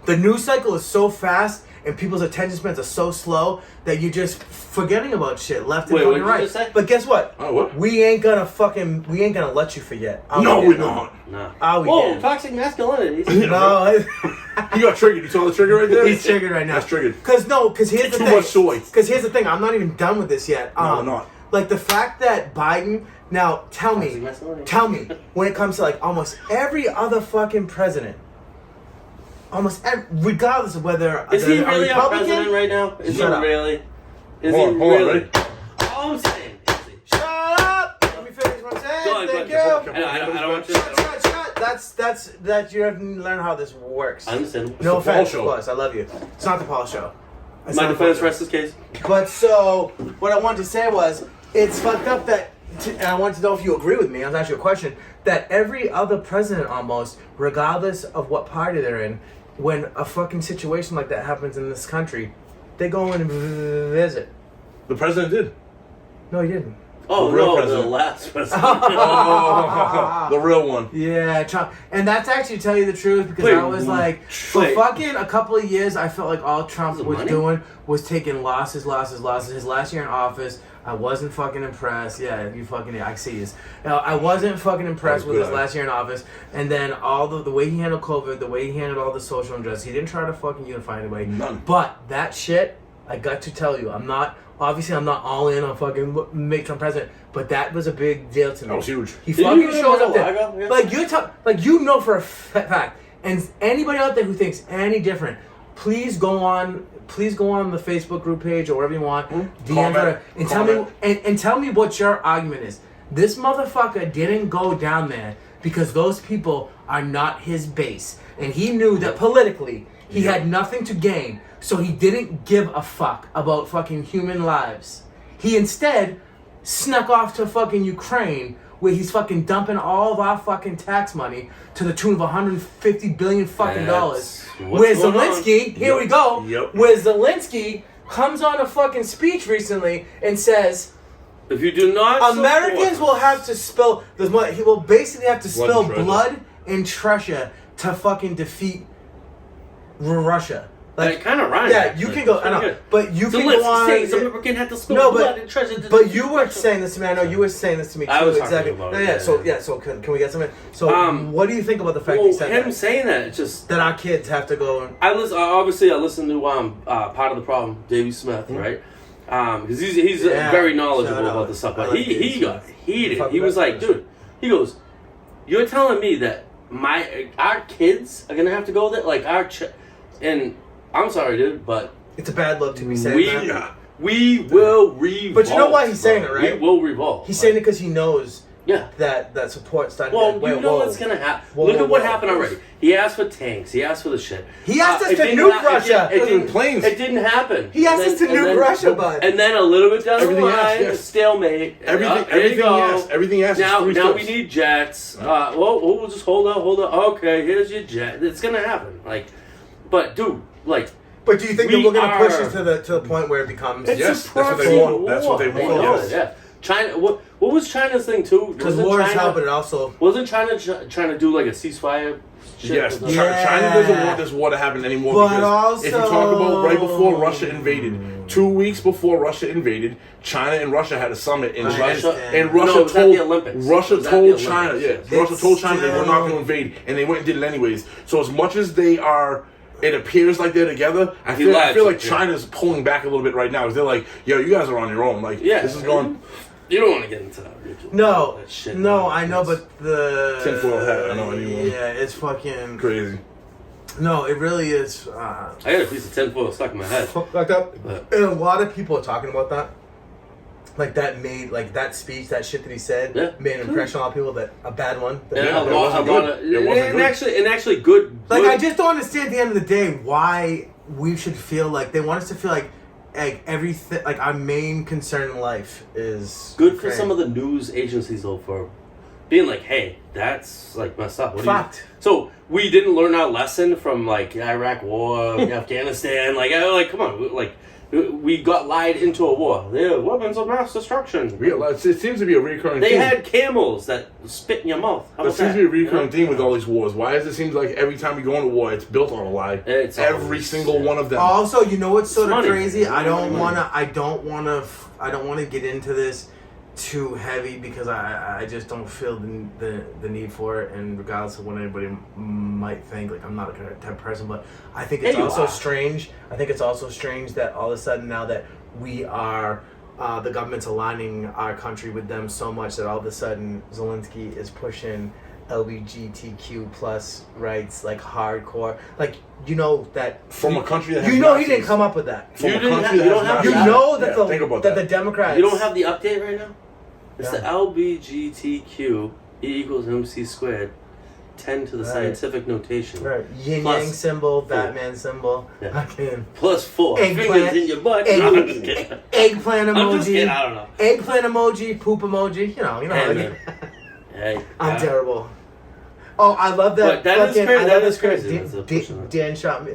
The news cycle is so fast, and people's attention spans are so slow that you're just forgetting about shit left and Wait, fucking what did you right. just say? But guess what? Oh, what? We ain't gonna let you forget. No, we're not. Nah. Oh, we Whoa, did. toxic masculinity. No, You got triggered. You saw the trigger right there? he's triggered right now. That's triggered. Because here's the Too thing. much soy. Because here's the thing. I'm not even done with this yet. No, we're not. Like the fact that Biden. Now, tell me, when it comes to like almost every other fucking president, regardless of whether Is they're he really a our Republican. president right now? Is Shut he up. really? Is Hold he on, really? ready? All I'm saying is he. Shut up! Let me finish what I'm saying. Go on, Thank go you. on. I don't want you Shut. to. That's you have to learn how this works. I understand. No It's the Paul offense, show. of course. I love you. It's not the Paul show. It's My not the Paul defense show. rests his case. But so, what I wanted to say was, it's fucked up that, and I wanted to know if you agree with me, I'll ask you a question, that every other president almost, regardless of what party they're in, when a fucking situation like that happens in this country, they go in and visit. The president did. No, he didn't. Oh The real no, president. the last president. Oh, the real one. Yeah, Trump. And that's actually to tell you the truth because Wait, I was like, for wait. fucking a couple of years, I felt like all Trump Was it was money? doing was taking losses. His last year in office, I wasn't fucking impressed. Yeah, you fucking, I see this. I wasn't fucking impressed with his good. last year in office. And then all the way he handled COVID, the way he handled all the social unrest, he didn't try to fucking unify anybody. None. But that shit, I got to tell you, I'm not all in on fucking make Trump president, but that was a big deal to me. That was huge. He Did fucking you really shows know up there. Lago? Yeah. Like you know for a fact, and anybody out there who thinks any different, please go on the Facebook group page or wherever you want, DM her and tell me and tell me what your argument is. This motherfucker didn't go down there because those people are not his base, and he knew that politically he had nothing to gain, so he didn't give a fuck about fucking human lives. He instead snuck off to fucking Ukraine, where he's fucking dumping all of our fucking tax money to the tune of $150 billion fucking dollars. That's Where what's going Zelensky, here we go, Yep. where Zelensky comes on a fucking speech recently and says, If you do not, Americans support- will have to spill, he will basically have to spill and treasure. blood and treasure to fucking defeat Russia. It kind of rhymes. Yeah, you can go. I know, but you can Zelensky go on. saying American had to spill No, blood but and treasure. to but defeat you were Russia. saying this to me. I know you were saying this to me too. I was talking exactly. about No, it, yeah. yeah. So can we get something? So what do you think about the fact Well, he said him that? saying that, it's just That our kids have to go and I listen. Obviously, I listen to Part of the Problem, Davey Smith, right? Because he's Yeah, very shout knowledgeable out. about this stuff. I But like Davey he got Smith. heated. Fuck He was that like, person. dude, he goes, "You're telling me that our kids are gonna have to go there, like and I'm sorry, dude, but it's a bad look to be saying we that. we will revolt." But you know why he's saying bro. it, right? We will revolt. He's saying it because he knows that support started. Well, you know what's gonna happen. Look at what happened already. He asked for tanks. He asked for the shit. He asked us to nuke Russia. It didn't happen. He asked us to nuke Russia, but and then a little bit down the line, stalemate. Everything else. Now we need jets. We'll just hold up. Okay, here's your jet. It's gonna happen. But dude, But do you think that we're gonna push it to the point where it becomes? Yes, that's what they want. That's what they want. Yes. Yeah. China. What was China's thing too? Because war is helping, it also wasn't China trying to do like a ceasefire? Yes, China doesn't want this war to happen anymore. But because also, if you talk about right before Russia invaded, 2 weeks before Russia invaded, China and Russia had a summit in Russia, and Russia told China, Russia told China they were not going to invade, and they went and did it anyways. So as much as they are. It appears like they're together. I feel like China's pulling back a little bit right now because they're like, yo, you guys are on your own. This is going. You don't want to get into that. No, that shit, I know, but the tinfoil hat. I know anyone. Yeah, it's fucking crazy. No, it really is. I got a piece of tinfoil stuck in my head. Like that, and a lot of people are talking about that. That speech, that shit that he said, made an impression on a lot of people. That a bad one. It wasn't good. And actually good. I just don't understand at the end of the day why we should feel like they want us to feel like everything. Like our main concern in life is good for some of the news agencies though for being like, hey, that's messed up. Fact. So we didn't learn our lesson from Iraq War, Afghanistan. Come on, we got lied into a war. They're weapons of mass destruction. It seems to be a recurring theme. They had camels that spit in your mouth. That seems to be a recurring theme with all these wars. Why does it seem like every time we go into war, it's built on a lie? It's every single one of them. Also, you know what's sort of crazy? I don't want to get into this too heavy because I just don't feel the need for it, and regardless of what anybody might think, I'm not a type of person, but I think it's also strange. I think it's also strange that all of a sudden now that we are the government's aligning our country with them so much that all of a sudden Zelensky is pushing LGBTQ plus rights hardcore. That from a country that has he Nazis. didn't come up with that. From a country that has Nazis. that the Democrats. You don't have the update right now. It's the LGBTQ equals MC squared, 10 to the scientific notation. Right. Yin Yang symbol, Batman symbol. Yeah. Plus 4 eggplant, fingers in your butt. Eggplant emoji. I'm just kidding, I don't know. Eggplant emoji, poop emoji. You know. Hey, I'm terrible. Oh, I love that. But that is crazy. Dan shot me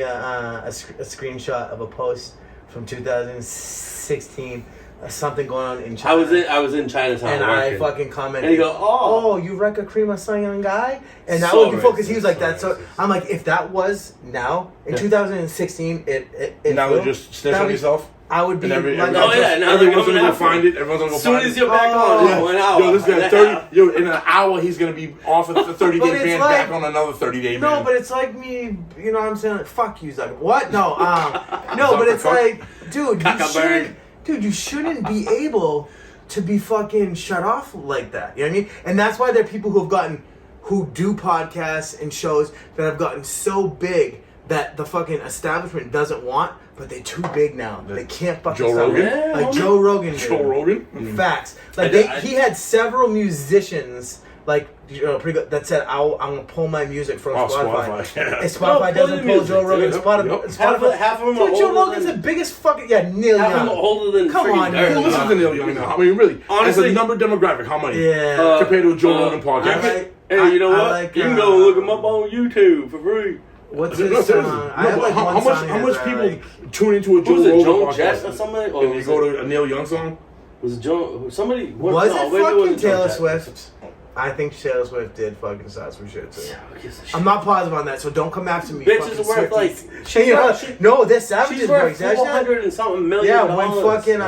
a screenshot of a post from 2016. Something going on in China. I was in Chinatown and working. I fucking commented. And he go, oh, you wreck a cream of some young guy, and that was before because he was like that. So I'm like, if that was now in 2016, it now they're just snitch on yourself. I would be. Now everyone's gonna go find it. Everyone's gonna go find it. As soon as you're back on, 1 hour. Yo, this guy 30. Yo, in an hour he's gonna be off of the 30-day ban, back on another 30-day ban. No, but it's like me. You know what I'm saying? Fuck you, Zucker. What? No, no, but it's like, dude, you shouldn't. Dude, you shouldn't be able to be fucking shut off like that. You know what I mean? And that's why there are people who do podcasts and shows that have gotten so big that the fucking establishment doesn't want, but they're too big now. They can't fucking Joe Rogan? Joe Rogan. Joe Rogan? Facts. He had several musicians pretty good that said I'm gonna pull my music from Spotify. Yeah. And Spotify doesn't pull Joe Rogan. Spotify. Half of them are Joe Rogan's the biggest fucking Neil Young. Half of them are older than Come on, who listens to Neil Young now? I mean, really, honestly, as a number demographic, how many? Yeah. Compared to a Joe Rogan podcast. Hey, you know what? You can go look him up on YouTube for free. What's his song? How much people tune into a Joe Rogan podcast? Or somebody? And you go to a Neil Young song? Was it Joe? Somebody? Was it fucking Taylor Swift? I think Taylor Swift did fucking start some shit too. I'm not positive on that, so don't come after me. Bitches are worth no, they're savages. She's worth $400 and something million. Yeah, when fucking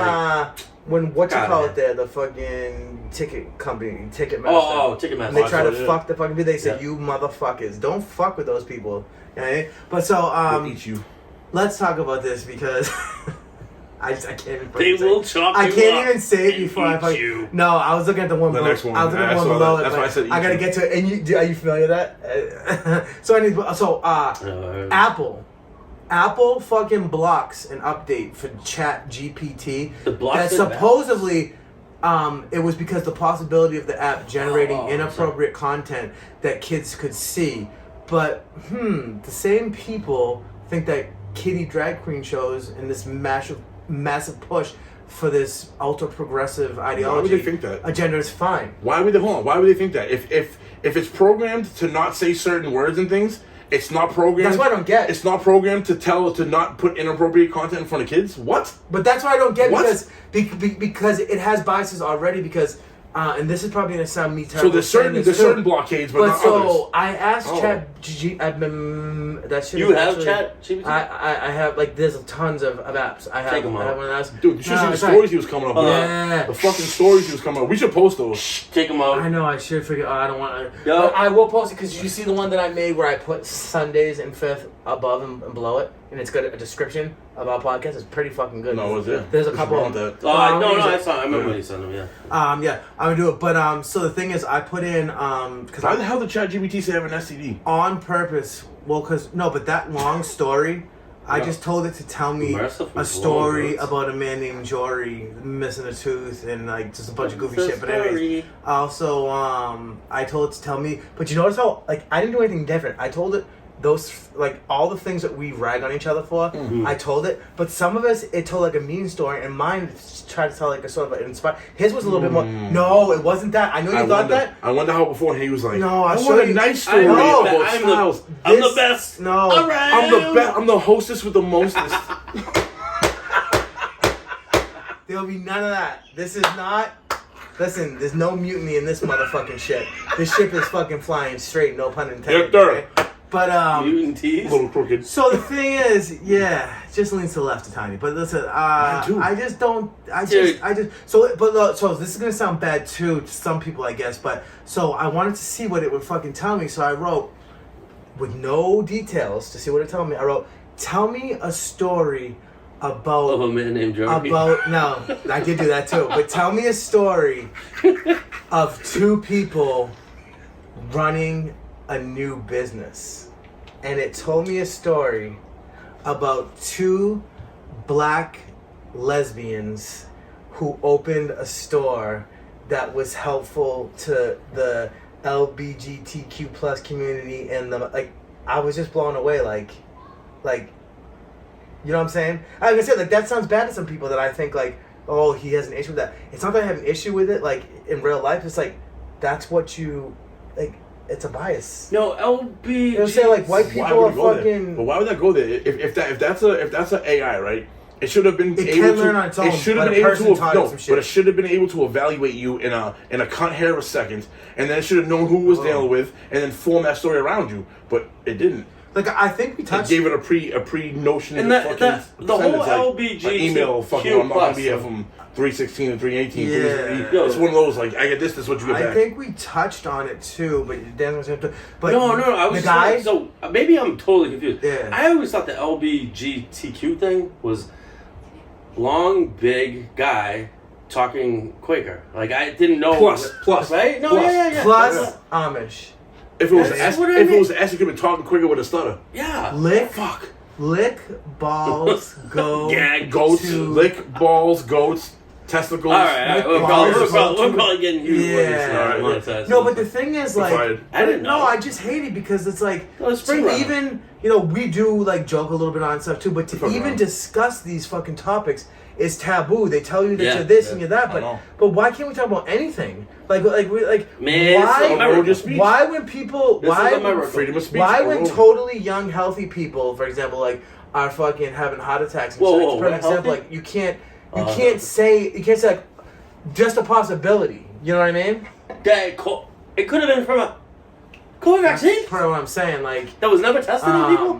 when the fucking ticket company, Ticketmaster. Oh, Ticketmaster. And they try to fuck the fucking dude. They said, "You motherfuckers, don't fuck with those people." You know what I mean? But so They'll eat you. Let's talk about this because. I can't even. They will chop you I can't even say it before I fucking. You. No, I was looking at the one. The next one. I was looking at the one below it. That's why I said. I gotta get to it. And are you familiar with that? Apple fucking blocks an update for Chat GPT that supposedly it was because the possibility of the app generating inappropriate content that kids could see. But the same people think that kiddie drag queen shows and this massive push for this ultra progressive ideology. Why would they think that? Agenda is fine. Why would they think that? If it's programmed to not say certain words and things, it's not programmed. That's what I don't get. It's not programmed to not put inappropriate content in front of kids. What? But that's why I don't get What? because it has biases already. Because and this is probably gonna sound me terrible. So there's certain blockades, but not so others. I asked Oh. ChatGPT. I've been that shit. You is have actually- ChatGPT? I have like there's tons of apps. I have. Check 'em I have out. one of those. Dude, you should see the it's stories right. he was coming up with. Yeah. The fucking stories he was coming up with. We should post those. Take them out. I know I should figure. I don't want to. Yo. But I will post it because you see the one that I made where I put SunDaze and FiF above and below it, and it's got a description about podcasts. It's pretty fucking good. No, was it? There's a What's couple. wrong with that? No, use it. I saw. I remember when you sent them. Yeah. Yeah, I'm gonna do it. But so the thing is, I put in because Why the hell did ChatGPT say I have an STD? on purpose. Well, but that long story, I Yeah. just told it to tell me Merciful a story Lord. about a man named Jory missing a tooth and like just a bunch of goofy The shit. But anyways, story. also I told it to tell me. But you notice how like I didn't do anything different. I told it those like all the things that we rag on each other for. I told it, but some of us it told like a mean story, and mine tried to tell like a sort of inspire. His was a little bit more. No, it wasn't that. I know you thought that. I wonder how before he was like, No, I I'll want show a you. nice story know, about Styles. I'm the This- best. No. All right. I'm the best. I'm the hostess with the mostest. There'll be none of that. This is not. Listen, there's no mutiny in this motherfucking shit. This ship is fucking flying straight, no pun intended. Yes, sir. Okay? But Mutant teas. A little crooked. so the thing is, yeah, it just leans to the left a tiny. But listen, too. I just don't. Dude. So this is gonna sound bad too to some people, I guess. But so I wanted to see what it would fucking tell me. So I wrote, with no details, to see what it told me. I wrote, tell me a story about Of a man named Joey. no, I did do that too. But tell me a story of two people running a new business. And it told me a story about two black lesbians who opened a store that was helpful to the LGBTQ plus community, and I was just blown away like you know what I'm saying? I was gonna say, like, that sounds bad to some people that I think, like, oh, he has an issue with that. It's not that I have an issue with it, like, in real life. It's like, that's what you, like, it's a bias. No, LB. You know what I'm saying? Like, white Why people would are it go there? fucking... But why would that go there? If that's an AI, right? It should have been It able can to. learn on its own, It should but have a been able person to. taught it No, some shit. but it should have been able to evaluate you in a cunt hair of a second, and then it should have known who it was dealing with, and then form that story around you. But it didn't. Like, I think we It touched... gave it a pre notion. And of the whole sentence, like, LBGTQ an email. Fucking, I'm not gonna be here plus. from 316 and 318. Yeah. It's one of those like I get this. This is what you get I back. think we touched on it, too, but Dan was going to... But No, I was the guy... so maybe I'm totally confused. Yeah. I always thought the LBGTQ thing was long, big guy talking Quaker. Like I didn't know. Plus, right? No, plus. yeah. Plus Amish. If it was That's S, what I if it mean. was S, you could have been talking quicker with a stutter. Yeah. Lick, Fuck. lick, balls, go Yeah, goats, to... lick balls, goats, testicles. All right. We're probably getting huge. Yeah. Monetized. No, but the thing is, like, Fired. I didn't know. No, I just hate it because it's like, Oh, it's spring to runner. even, we do like joke a little bit on stuff too, but to Fuck even around. discuss these fucking topics is taboo. They tell you that Yeah, you're this yeah. and you're that, I know. but why can't we talk about anything? Man, why? Hold your speech. Why when people? This is Why? America. Freedom of speech. Why bro. when totally young, healthy people, for example, like are fucking having heart attacks? And Whoa, shit, whoa, for what, example, healthy? like you can't say like just a possibility. You know what I mean? It could have been from a COVID vaccine That's part of what I'm saying. Like, that was never tested on people.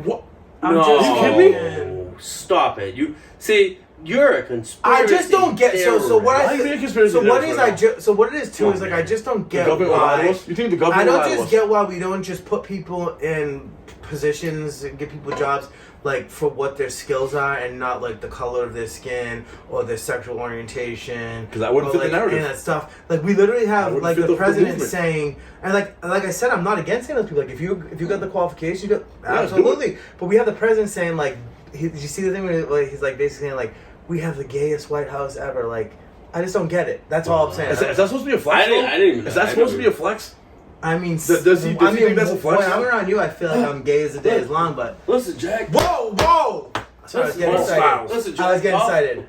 What? I'm No. just You kidding fucking- Stop it. You see, you're a conspiracy. I just don't get so what Why are you being a conspiracy so what theorist is right now? so what it is too Oh, is like man. I just don't The get government will lie to why us? You think the government I will don't lie to just us? get why we don't just put people in positions and give people jobs like for what their skills are and not like the color of their skin or their sexual orientation. 'Cause that wouldn't or, fit the like, narrative. and that stuff. Like we literally have wouldn't like fit the the president movement. saying and like I said, I'm not against any of those people. Like if you got the qualifications, you do Yeah, do it. absolutely. But we have the president saying like did you see the thing where like, he's like basically saying like we have the gayest White House ever, like I just don't get it. That's all I'm saying. Is that supposed to be a flex? I didn't even know. Is that supposed to be a flex? I mean, Does he think that's a flex? When I'm around you, I feel like I'm gay as the day is long, but... Listen, Jack. Whoa! Sorry, I was getting excited. Listen, Jack. I was getting excited.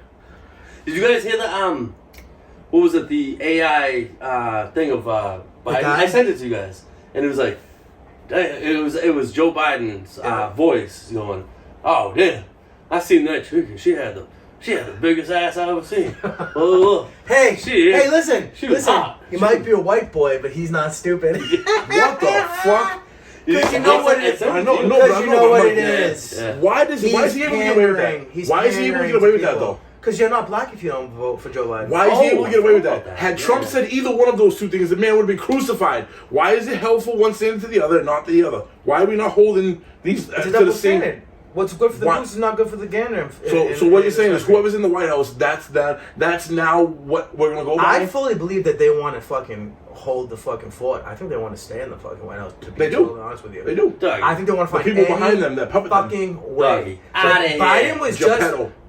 Did you guys hear the, what was it, the AI thing of Biden? I sent it to you guys. And it was like, it was Joe Biden's voice going, oh, damn, I seen that chick and she had the biggest ass I ever seen. Hey, listen. She was hot. He might be a white boy, but he's not stupid. What the fuck? Because you know what it is. I know, Because you know what it is. Yeah. Why is he able to get away with that? Why is he able to get away with that, though? Because you're not black if you don't vote for Joe Biden. Why is he able to get away with that? that. Had Trump said either one of those two things, the man would have been crucified. Why is it helpful one standing to the other and not the other? Why are we not holding these It's a to double the same? standard. What's good for the goose is not good for the gander. So what you're saying is whoever's in the White House, that's now what we're gonna go by? I fully believe that they want to fucking hold the fucking fort. I think they want to stay in the fucking White House. To be They do. totally honest with you, They do. Doug, I think they want to The find people any behind them that puppet them. fucking way. Outta here.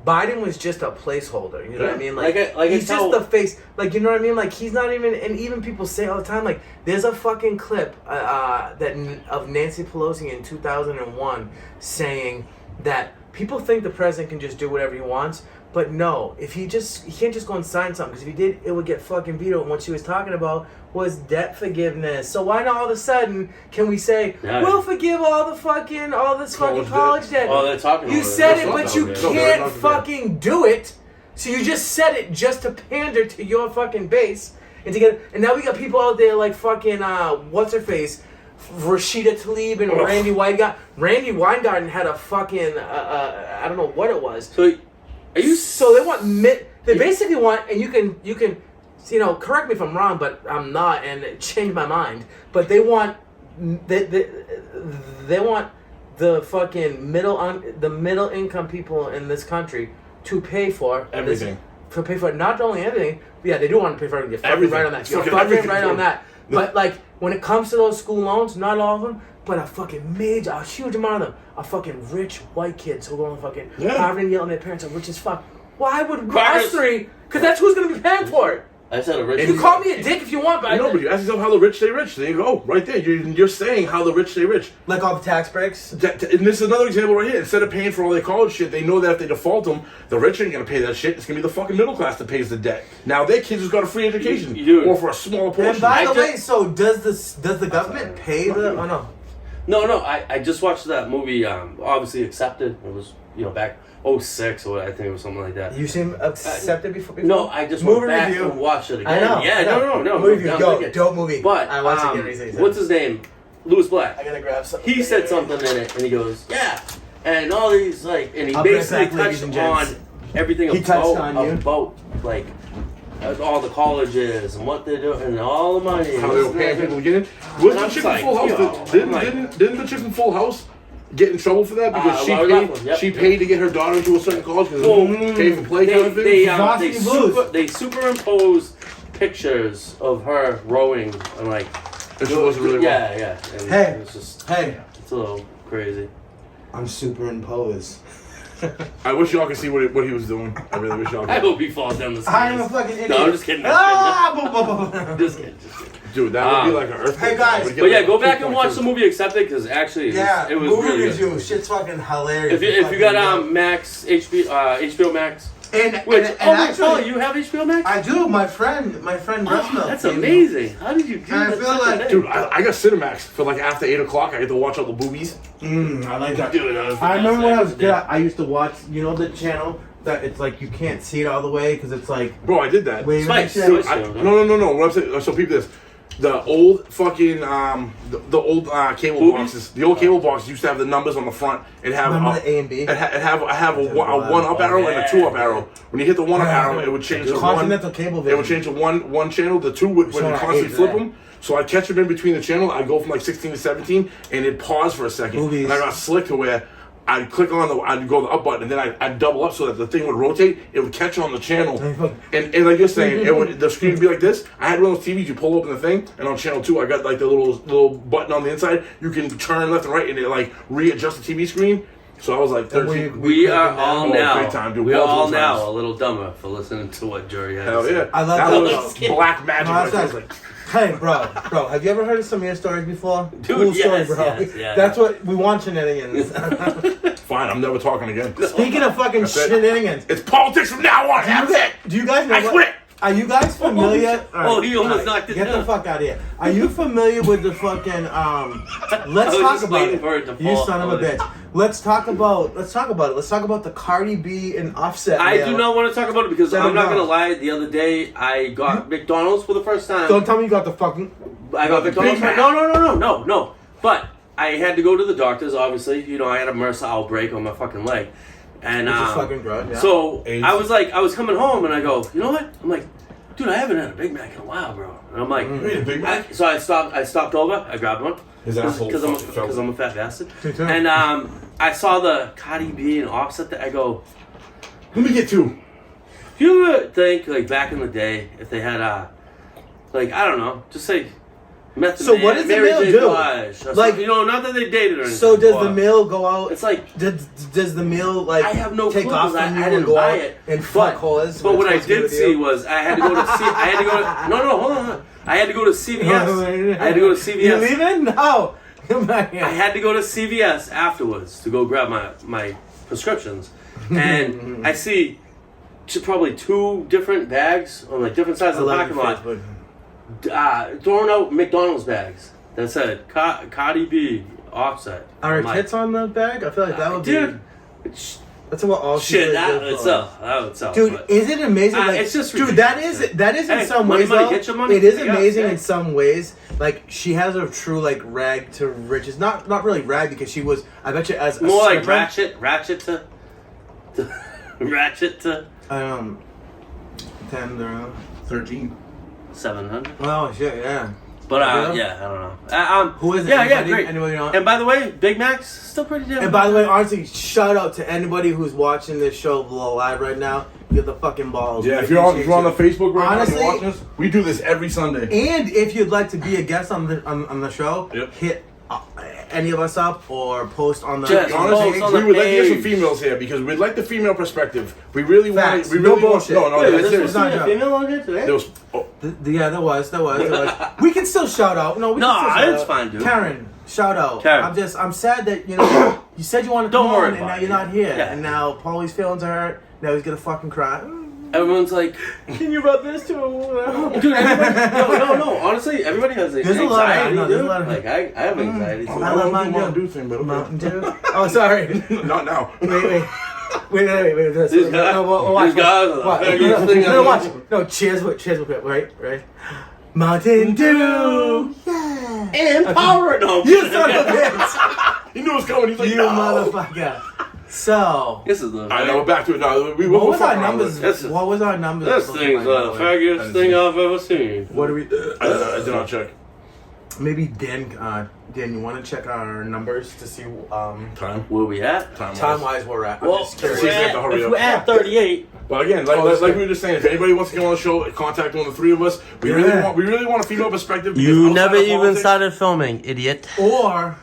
Biden was just a placeholder. You know what I mean? Like I he's tell- just the face. Like, you know what I mean? Like, he's not even. And even people say all the time, like, there's a fucking clip of Nancy Pelosi in 2001 saying that people think the president can just do whatever he wants. But no, he can't just go and sign something, because if he did, it would get fucking vetoed. And what she was talking about was debt forgiveness. So why not all of a sudden can we say, we'll forgive all this fucking college debt? Oh, they're talking You about said it. it, but you can't fucking do it. So you just said it just to pander to your fucking base. And now we got people out there like fucking, what's her face? Rashida Tlaib and Randy Weingarten. Randy Weingarten had a fucking, I don't know what it was. So they want they basically want, and you can correct me if I'm wrong, but I'm not, and change my mind. But they want they want the fucking middle income people in this country to pay for Everything. To pay for not only everything, but yeah, they do want to pay for everything. You're fucking Everything. right on that. You're Fucking fucking everything, right on bro. that. But like when it comes to those school loans, not all of them, but a huge amount of them are fucking rich white kids who are going to fucking Harvard and Yale, and their parents are rich as fuck. Why would us three? Because that's who's going to be paying for it. I said a rich. You can call me a dick if you want, but but you ask yourself how the rich stay rich. There you go, right there. You're saying how the rich stay rich. like all the tax breaks. And this is another example right here. Instead of paying for all their college shit, they know that if they default them, the rich ain't gonna pay that shit. It's gonna be the fucking middle class that pays the debt. Now their kids just got a free education, or for a smaller portion. And by the way, so does the government pay the? Oh no. No. I just watched that movie. Obviously Accepted. It was back 06 or I think it was something like that. You seem accepted before? No, I just movie went back review. and watched it again. I know. Yeah, no. Movie review. Go. Dope movie. But I watched it again recently. what's his name? Louis Black. I gotta grab something. He said something in it, and he goes, "Yeah," and all these and he I'll bring it basically back, ladies and touched gents. on everything He touched on you? about like all the colleges and what they're doing and all the money. How they were paying people to get in. Was And the I'm chick like, from Full yo, House? I'm like- Didn't the chick from Full House get in trouble for that because Laura Loughlin, yep. she paid to get her daughter into a certain college because Well, pay for play kind of thing? They superimpose pictures of her rowing and like. And she wasn't really wrong. Yeah. And Hey. it's just Hey, it's a little crazy. I'm superimposed. I wish y'all could see what he was doing. I really wish y'all I could. hope he falls down the stairs. I'm a fucking idiot. No, I'm just kidding. Just kidding. Dude, that would be like an earthquake. Hey, guys. Would get But yeah, like go a back and watch 2.2. the movie Accepted because actually it was movie really review. good. Shit's fucking hilarious. If you got Max HBO Max, which actually, you have HBO Max? I do. My friend Breast Milk. That's amazing. How did you do And I that? feel like- Dude, I got Cinemax for like after 8 o'clock. I get to watch all the boobies. I like that. Dude, that was the I remember best when I was thing. kid, I used to watch, the channel that it's like you can't see it all the way because it's like Bro, I did that. wait, Spice. shit. Spice. No. What I'm saying, so people this. The old fucking the old cable Boobies? boxes. The old cable boxes used to have the numbers on the front. It have Remember the A and B? It have a 1 up arrow and a 2 up arrow. When you hit the 1 up arrow, it would change to 1. Continental Cable It would Vision. change to one channel. The 2 would So I constantly hate flip that. them. So I'd catch them in between the channel. I'd go from like 16 to 17, and it'd pause for a second. Movies. And I got slick to where I'd click on I'd go the up button, and then I'd double up so that the thing would rotate. It would catch on the channel, and like you're saying, the screen would be like this. I had one of those TVs. You pull open the thing, and on channel 2, I got like the little button on the inside. You can turn left and right, and it like readjust the TV screen. So I was like 13. We are all now. Big time, dude. We are all Multiple now times. a little dumber for listening to what Jury had. Hell to say. yeah. I love that. that. Was black magic. No, right that's there. not- Hey, bro, have you ever heard of some of your stories before? Dude, cool story, yes, bro. yes, yeah. That's what we want, Shenanigans. Fine, I'm never talking again. Speaking of fucking That's it. Shenanigans, It's politics from now on. That's it. do you guys know I what? quit. Are you guys familiar? Oh, he almost knocked it Get down. the fuck out of here. Are you familiar with the fucking let's was talk just about waiting it. for it to You fall. son of a bitch. Let's talk about it. Let's talk about the Cardi B and Offset. I mail. do not want to talk about it because I'm not $7. gonna lie. The other day I got McDonald's for the first time. Don't tell me you got the fucking I got the McDonald's. Big Mac. No. But I had to go to the doctor's. Obviously, you know, I had a MRSA outbreak on my fucking leg, and Which is fucking drug, yeah. so AIDS. I was coming home, and I go, you know what? I'm like, dude, I haven't had a Big Mac in a while, bro. And I'm like, You ate a Big Mac? so I stopped over. I grabbed one His asshole because fucking fell. I'm a fat bastard. Me too. And I saw the Cardi B and Offset. That I go, Let me get two. do you ever think like back in the day if they had like I don't know, just say. Method So Man, what does the Mary male J. do? Blige, or Like- something, you know, not that they dated or anything. So does the but meal go out? It's like does the meal like I have no take clue, off 'cause from I you didn't and go buy out it. and fuck holes? But what I It's supposed to be did with see you? was I had to go to no, hold on. I had to go to CVS. I had to go to CVS. You leaving? No. Come back here. I had to go to CVS afterwards to go grab my prescriptions, and I see probably two different bags on like different sides I of the love parking your lot. Facebook. Throwing out McDonald's bags that said Cardi B Offset. Are I'm her like, tits on the bag? I feel like that would dude, be. That's about all she shit, really that did would for sell. us. That would sell. Dude, but- is it amazing? Like, it's just dude, that ridiculous. is in Hey, some money, ways money, though. get your money. It is Yeah, amazing yeah. in some ways. Like she has a true like rag to riches. Not really rag because she was. I bet you as a more like stripper, ratchet to ratchet to 10. 13. 700. Oh shit! Yeah. But Yeah. yeah, I don't know. Who is it? Yeah, Anybody- great. anybody know? And by the way, Big Mac's still pretty damn. And by the way, honestly, shout out to anybody who's watching this show live right now. You get the fucking balls. Yeah, We if you're on the appreciate Facebook right Honestly- now, you're watching us. We do this every Sunday. you. And if you'd like to be a guest on the show, Yep. hit any of us up or post on the. Just on the post page. on Honestly, the we would like to get some page. females here because we'd like the female perspective. We really want. Facts. We No really want. bullshit. No, Wait, that's this serious. was not a joke. female on here today. There was. Oh, Yeah, there was. We can still shout out. No, we No, can still shout it's out. fine, dude. Karen, shout out. Karen. I'm sad that you said you wanted to Don't come worry on and about now it. you're not here. Yeah. And now Paulie's feelings are hurt. Now he's gonna fucking cry. Everyone's like, Can you rub this too? dude, everybody, no. Honestly, everybody has There's a lot of- I anxiety, know, there's a dude. lot of- Like I have anxiety. I too. love don't Mountain do Mountain Dew. Dew thing, but okay. Mountain Dew. Oh, sorry. Not now. Wait. This. These guys- No, watch. these guys are the Watch. faggots thing No, on watch. the- No, cheers with it. Right. Mountain Dew. Yeah. And power. No, You son of a bitch. He knew it was coming. He's like, You no. motherfucker. So. This is the. All right, now we're back to it. No, we What won't was our fuck around numbers? with it. What was our numbers? This thing's the faggotiest thing I've ever seen. What do we? I did not check. Maybe Dan, you want to check our numbers to see Time. Where we at? time wise where we're at? I'm Well, just if curious. we have to hurry if up. we're at 38, But again, Oh, like we were just saying, if anybody wants to come on the show, contact one of the three of us. We really want a female perspective. because outside of politics- filming, idiot. Or,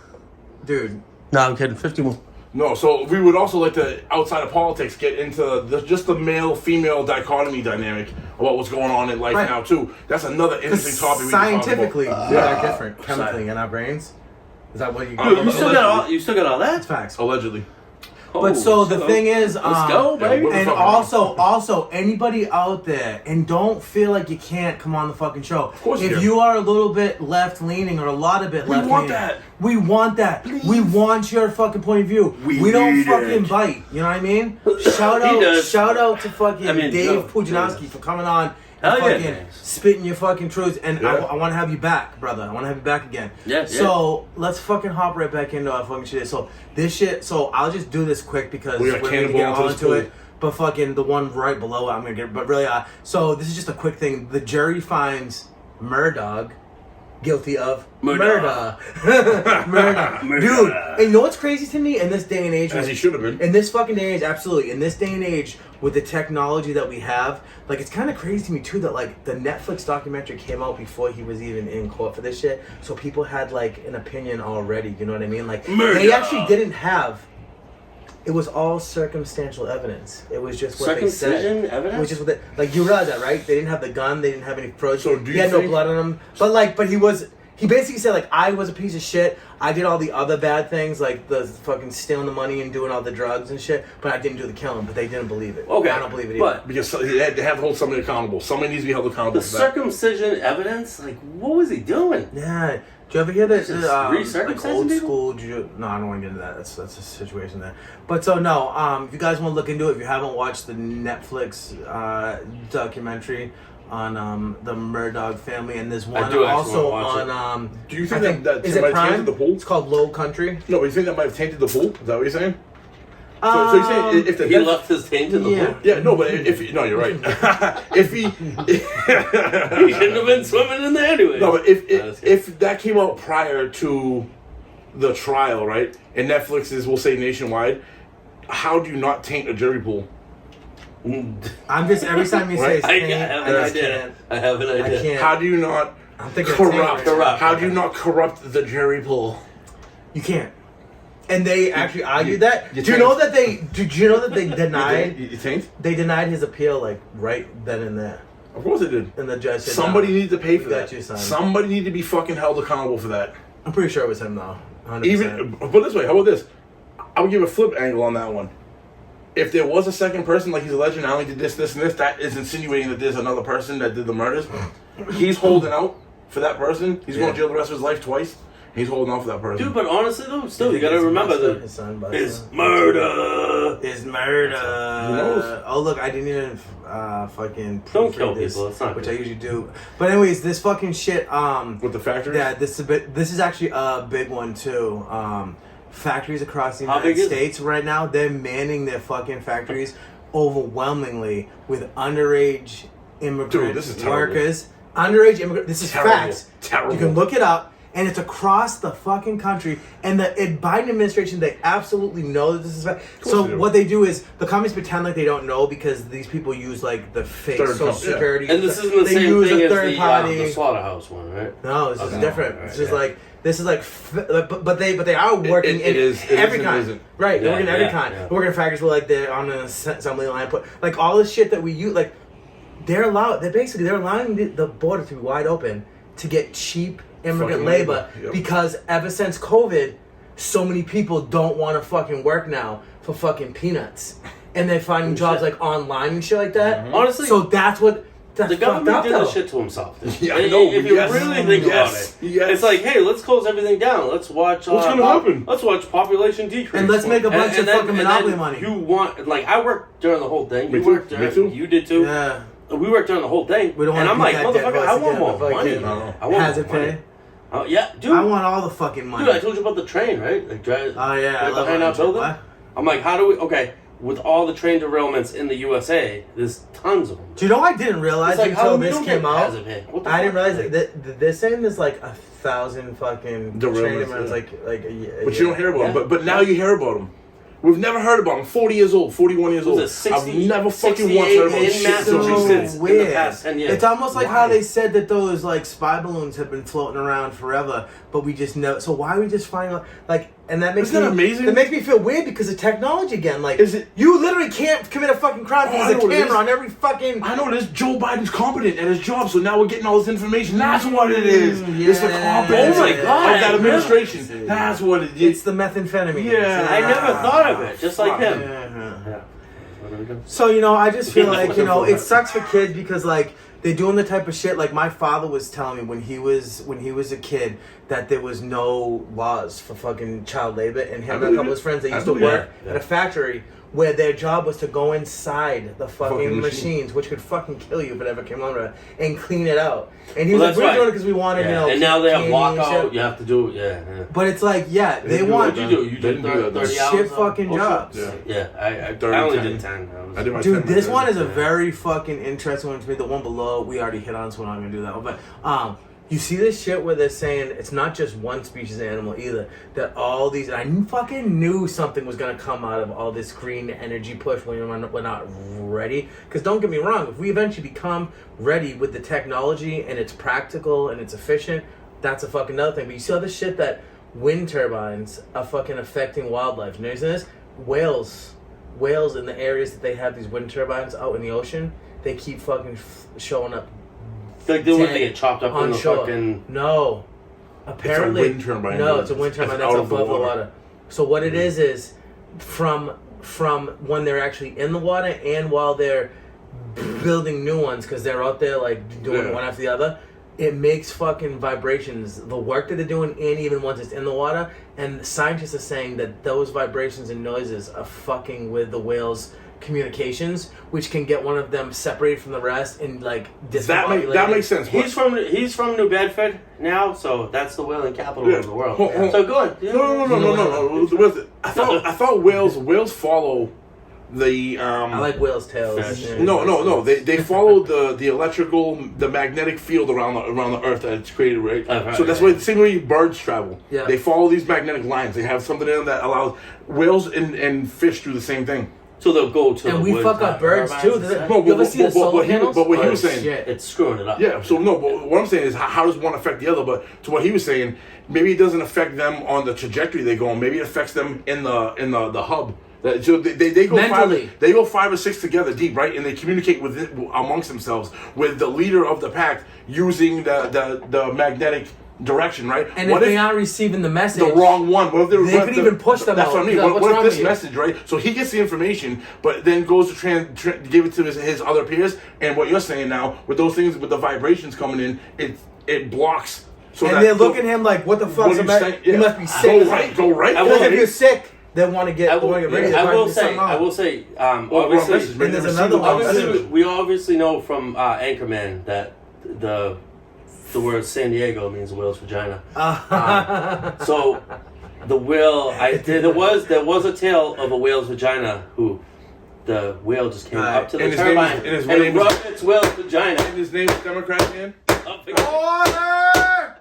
dude, No, I'm kidding. 51. No, so we would also like to, outside of politics, get into just the male-female dichotomy dynamic about what's going on in life Right. now too. That's another interesting topic. We can talk about. scientifically, we are different chemically in our brains. Is that what you? Dude, You still got all that? That's facts. Allegedly. But so the thing is, let's go, baby. Yeah, and fucking also anybody out there, and don't feel like you can't come on the fucking show. Of course you if can. you are a little bit left leaning or a lot of bit left want leaning, that. we want that. We want your fucking point of view. We don't need fucking it. bite. You know what I mean? He Shout does. out to fucking Dave no. Pujanowski for coming on. Hell And yeah, fucking Dave. spitting your fucking truths, and Yeah. I want to have you back, brother. I want to have you back again. Yeah, So let's fucking hop right back into our fucking shit. So this shit. So I'll just do this quick because We we're got gonna cannonball get into on this to pool. it. But fucking the one right below it, I'm gonna get. But really, so this is just a quick thing. The jury finds Murdog guilty of murder. Murder. Dude, and you know what's crazy to me in this day and age? As he should have been. In this fucking day and age, absolutely. In this day and age, with the technology that we have, like, it's kind of crazy to me, too, that, like, the Netflix documentary came out before he was even in court for this shit. So people had, like, an opinion already, you know what I mean? Like, Murder. they actually didn't have It was all circumstantial evidence. It was just what they said. Circumcision evidence? It was just what they, like, you realize that, right? They didn't have the gun. They didn't have any frozen. So do you he had no think- blood on him. But he basically said, like, I was a piece of shit. I did all the other bad things, like the fucking stealing the money and doing all the drugs and shit, but I didn't do the killing. But they didn't believe it. Okay. I don't believe it But- either. Because they have to hold somebody accountable. Somebody needs to be held accountable The for that. circumcision evidence? Like, what was he doing? Yeah. Do you ever hear that? Just Like re-circumcising old people? school. No, I don't want to get into that. That's a situation there. But so no. If you guys want to look into it, if you haven't watched the Netflix documentary on the Murdoch family, and there's one do actually also wanna watch on. Do you I think that is might it have tainted Prime? the pool? It's called Low Country. No, but you think that might have tainted the pool? Is that what you're saying? So you're saying if the He left his taint in the yeah. pool? Yeah, no, but no, you're right. If he, He shouldn't have been swimming in there anyway. no, but That's good. if that came out prior to the trial, right, and Netflix is, we'll say, nationwide, how do you not taint a jury pool? I'm just every time you say Right? I taint, have I an just idea. can't. I have an I idea. can't. How do you not I'm thinking corrupt? taint right now. How do you not corrupt the jury pool? You can't. And they actually argued that. you Do you know that they? Did you know that they denied? You taint? They denied his appeal, like right then and there. Of course they did. And the judge said, Somebody no, needs to pay we for got that. you, son. Somebody need to be fucking held accountable for that. I'm pretty sure it was him though. 100%. Even put it this way, how about this? I would give a flip angle on that one. If there was a second person, like he's alleging, not only did this, and this, that is insinuating that there's another person that did the murders. He's holding out for that person. He's going to jail the rest of his life twice. He's holding out for that person. Dude, but honestly though, still, you gotta remember that his son, but it's murder. Is murder. Who knows? Oh look, I didn't even fucking Don't proofread kill this, people, it's not which good. I usually do. But anyways, this fucking shit. With the factory? Yeah, this is actually a big one too. Factories across the How United big is it? States right now, they're manning their fucking factories overwhelmingly with underage immigrant Dude, this is terrible. workers. Underage immigrant. This is Terrible. facts. Terrible. You can look it up. And it's across the fucking country. And the Biden administration, they absolutely know that this is fact. So they do. what they do is the communists pretend like they don't know because these people use like the fake Third social company, yeah. security. And this isn't the they same use thing a as third party. the slaughterhouse one, right? No, this is Okay. different. Alright, This is yeah. like but they are working it in is- it every is and kind. isn't. Right, they're Yeah, working in every yeah, kind. yeah. They're working in factories where like they're on an assembly line, put like all this shit that we use. Like they're allowing the border to be wide open to get cheap immigrant Fucking labor labor, yep. because ever since COVID, so many people don't want to fucking work now for fucking peanuts, and they're finding jobs shit. like online and shit like that. Honestly, So that's the fucked government up, did though. this shit to himself. Dude. Yeah, I know, If but you yes. really think Yes. about it, Yes. it's like, hey, let's close everything down. Let's watch. What's gonna happen? Let's watch population decrease, And let's make a bunch of then- fucking and Monopoly then money. You want like I worked during the whole thing. Me You too. worked Me during. too. You did too. Yeah. We worked during the whole thing. We don't and wanna I'm beat like, that dead motherfucker, horse I want again, more but money. fucking I want Has more it money. pay? Oh yeah, dude. I want all the fucking money. Dude, I told you about the train, right? Like drive. Oh yeah, I right love behind it. our building. What? I'm like, how do we? Okay, with all the train derailments in the USA, there's tons of them. Do you know I didn't realize It's like, how until we this don't came get out? hazard pay? What the I didn't fuck? realize that they're saying there's like 1,000 fucking Derailments, train derailments, yeah. like a year. But you don't hear about Yeah. them. But now you hear about them. We've never heard about them. 40 years old, 41 years old. Was it 60, I've never fucking 68 once heard about in shit. Massachusetts? So in the weird. past 10 years. It's almost like Why? how they said that those like spy balloons have been floating around forever, but we just never. So why are we just finding out? Like, and that makes Isn't that me amazing? That makes me feel weird because of technology again. Like, Is it- you literally can't commit a fucking crime Oh, because I there's know a what it is. camera on every fucking. I know this. Joe Biden's competent at his job, so now we're getting all this information. That's what it is. It's the Yeah. competence Oh my God, of that I administration. know. That's what it It's is. the methamphetamine. Yeah. I never thought of it, just like Fuck. him. Yeah. Yeah. So, you know, I just feel Yeah. like, you know, it sucks for kids because like they're doing the type of shit like my father was telling me when he was a kid that there was no laws for fucking child labor, and him and a believe couple of it. his friends, they I used to believe work it. at a factory where their job was to go inside the fucking Fucking machines, which could fucking kill you if it ever came under it, and clean it out. And he was Well, like, we're that's doing it right. because we wanted, Yeah. you know, And now they have candy and lockout. shit. You have to do it. Yeah. But it's like, yeah, they do want it, What'd you do? You They did didn't do that, 30 though. hours? shit fucking Oh, shit. jobs. Yeah. Yeah, I 30, only 10. did 10. I did my Dude, 10, this my one 10. is a very fucking interesting one to me. The one below, we already hit on, so we're not gonna do that one. But you see this shit where they're saying it's not just one species of animal either. That all these, I fucking knew something was gonna come out of all this green energy push when we're not ready. Because don't get me wrong, if we eventually become ready with the technology and it's practical and it's efficient, that's a fucking other thing. But you see all this shit that wind turbines are fucking affecting wildlife. You know what I'm saying? whales in the areas that they have these wind turbines out in the ocean, they keep fucking showing up. Like they get chopped up in the shore. fucking. No, apparently it's a wind turbine. No, it's a wind turbine that's above the water. So what it is from when they're actually in the water and while they're building new ones, because they're out there like doing one after the other. It makes fucking vibrations. The work that they're doing, and even once it's in the water, and scientists are saying that those vibrations and noises are fucking with the whales' communications, which can get one of them separated from the rest and like discombobulated. That makes sense. He's from New Bedford now, so that's the whaling capital of the world. So go on. No. I thought whales follow the I like whales' tails. Yeah. No. They follow the magnetic field around the Earth that it's created, right? So that's why the same way birds travel. Yeah. They follow these magnetic lines. They have something in them that allows whales and fish do the same thing. So they'll go to. And we fuck up birds too. You ever see the solar panels? But what he was saying, it's screwing it up. Yeah. So no, but what I'm saying is, how does one affect the other? But to what he was saying, maybe it doesn't affect them on the trajectory they go on. Maybe it affects them in the hub. So they go mentally. They go 5 or 6 together deep, right? And they communicate amongst themselves with the leader of the pack using the magnetic direction, right? And if they aren't receiving the message, the wrong one. What if they could even push them That's out. what I mean. Like, what if this message, right? So he gets the information, but then goes to give it to his other peers. And what you're saying now, with those things, with the vibrations coming in, it blocks. So and they're looking at him like, "What the fuck? You must be sick." Go right. Because if you're sick, they want to get rid of you. I will say. Obviously, and there's another one. We obviously know from Anchorman that the word San Diego means whale's vagina. So the whale, there was a tale of a whale's vagina who the whale just came up to the turbine and rubbed its whale's vagina. And his name is Democrat man. Order.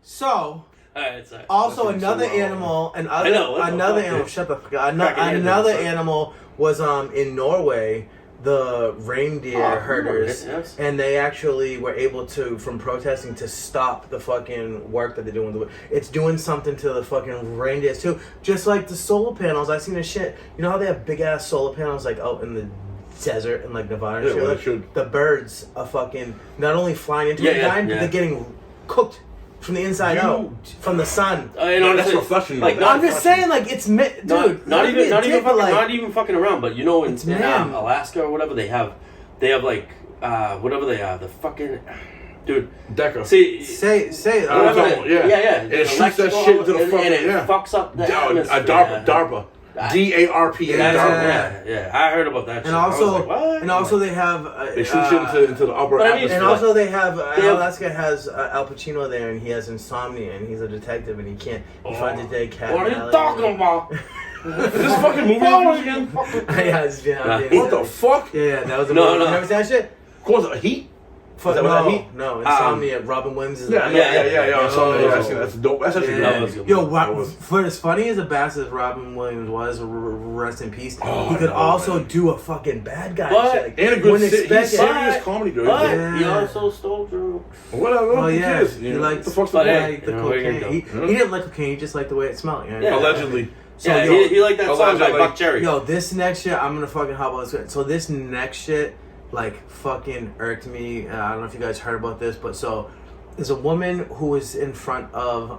So. Sorry. Also, another animal, another animal. Shut the fuck up. Another animal was in Norway. The reindeer herders, and they actually were able to, from protesting, to stop the fucking work that they're doing. It's doing something to the fucking reindeers too. Just like the solar panels, I seen this shit. You know how they have big ass solar panels like out in the desert and like Nevada and shit? The birds are fucking not only flying into it and dying, but they're getting cooked from the inside out, from the sun. That's reflection. Like, I'm just saying, like, it's dude. Not even fucking around. But you know, in Alaska or whatever, they have like whatever they are, the fucking dude. Decker. Say it. Yeah. It shoots that shit into the fucking and it fucks up the atmosphere. DARPA. DARPA. Yeah. I heard about that. And also, they have. They shoot shit into the upper atmosphere. And also, they have. Alaska has Al Pacino there, and he has insomnia, and he's a detective, and he can't. He finds a dead cat. What are you talking about? Is this fucking movie again? What the fuck? Yeah, that was a movie. You never seen that shit? Of course, Heat. No, Insomnia. Robin Williams is Yeah. That's dope. That's actually good. Yo, for as funny as a bastard as Robin Williams was, rest in peace. He could also do a fucking bad guy. And a good serious comedy, dude. But he also stole drugs. Whatever. Oh yeah, he liked the fuck's the cocaine. He didn't like cocaine. He just liked the way it smelled. Allegedly. So he liked that song by Buck Cherry. Yo, this next shit, I'm gonna fucking hop on this. So this next shit, like, fucking irked me. I don't know if you guys heard about this, but so there's a woman who was in front of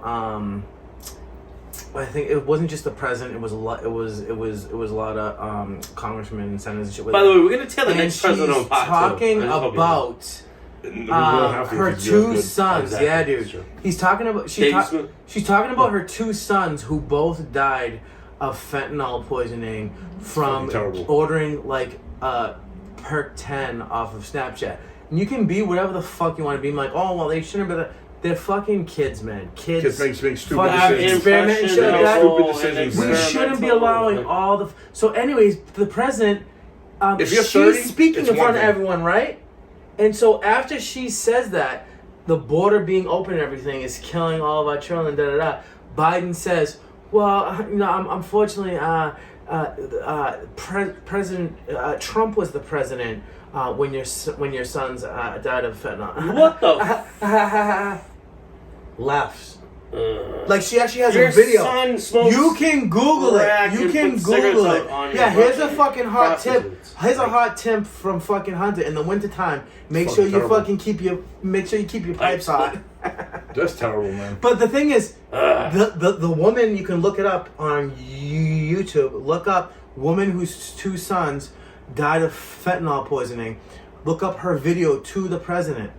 I think it wasn't just the president. It was a lot. It was a lot of congressmen and senators and shit. By the way, we're gonna tell the next president on pot talking about her two sons. Exactly. Yeah, dude. He's talking about she's talking about her two sons who both died of fentanyl poisoning from ordering like Perk 10 off of Snapchat. And you can be whatever the fuck you want to be. I'm like, oh well, they shouldn't be. They're fucking kids, man. Kids make stupid decisions. Experiment and shit like that. Stupid decisions. We shouldn't be allowing all the. So, anyways, the president. If you're 30, she's speaking in front of everyone, right? And so after she says that, the border being open and everything is killing all of our children. Biden says, well, unfortunately, President Trump was the president when your sons died of fentanyl. What the? Laughs. Like she actually has Your a video. son smokes You can Google it. crack You and can puts Google cigarettes it. out on Yeah, your here's a fucking hot tip. prostitutes. Here's a hot tip from fucking Hunter. In the wintertime, make sure you terrible. fucking keep your pipes hot. That's terrible, man. But the thing is, the woman, you can look it up on YouTube. Look up woman whose 2 sons died of fentanyl poisoning. Look up her video to the president,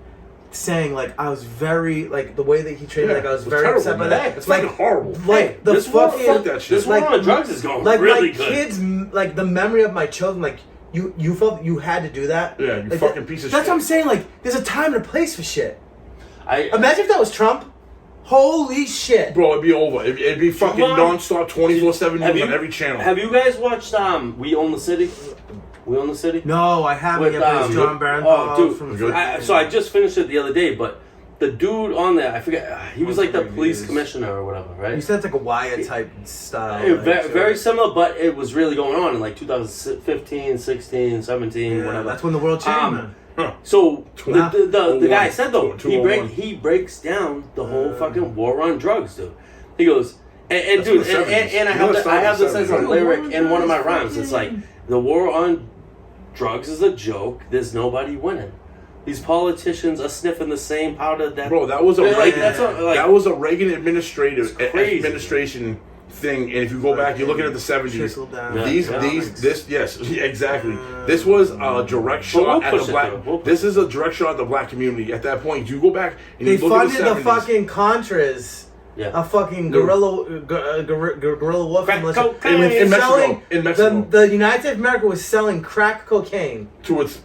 saying like I was very like the way that he treated me, like I was it's very terrible, upset by man. that. It's like fucking horrible. Like the This war, fucking fuck that shit. This war like, on drugs is going like really my good. kids, like the memory of my children, like you felt you had to do that. Yeah, you like, fucking piece of That's shit. what I'm saying. Like there's a time and a place for shit. I Imagine if that was Trump. Holy shit. Bro, it'd be over. It'd be fucking non-stop 24/7 news on every channel. Have you guys watched We Own the City? We Own the City? No, I haven't With, yet. But it's John oh, dude. from So I just finished it the other day, but the dude on there, I forget, he was like the police commissioner or whatever, right? You said it's like a Wire type style. Very similar, but it was really going on in like 2015, 16, 17, Yeah, whatever. that's when the world changed, man. So the guy said though, 201. he breaks down the whole fucking war on drugs, dude. He goes, and That's dude, from the 70s. and I have this as a lyric in one of my rhymes. It's like the war on drugs is a joke. There's nobody winning. These politicians are sniffing the same powder that. Bro, that was a like, Reagan, that's what, like, that was a Reagan It's crazy. administration thing. And if you go back, you're looking at the 70s. Trickle down. Exactly. This was a direct shot at the push it black. through. We'll push This is a direct shot at the black community. At that point, you go back and They you look at funded the the 70s. fucking Contras. Yeah. A fucking No. guerrilla warfare Crack militia. cocaine. It was In Mexico. selling- In Mexico. The United States of America was selling crack cocaine. to its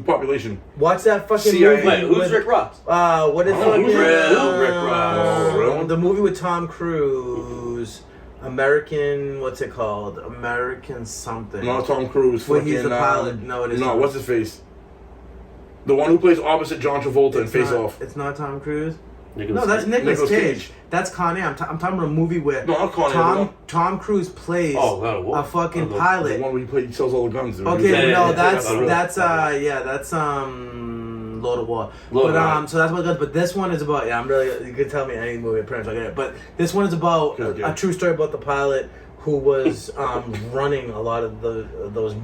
population. Watch that fucking CIA. movie. Wait, who's with- Rick Ross? What is Oh, it? who's Rick Ross? Oh, really? The movie with Tom Cruise. American, what's it called? American something. No, Tom Cruise. Where he's the fucking, pilot. No, it is No, not. what's his face? The one who plays opposite John Travolta in It's Face not- Off. It's not Tom Cruise. Nicolas No, that's Cage. Nicolas Nicolas Cage. Cage. That's Con Air. I'm talking about a movie where No, not Con Air, Tom Cruise plays Oh, God, what? a fucking Oh, the- The pilot. one where he sells all the guns. dude. Okay, Yeah, no, yeah, that's yeah. that's Lord of War. Lord But of War. so that's what it does. But this one is about I'm really you can tell me any movie pretty much like it. But this one is about Okay. a true story about the pilot who was running a lot of those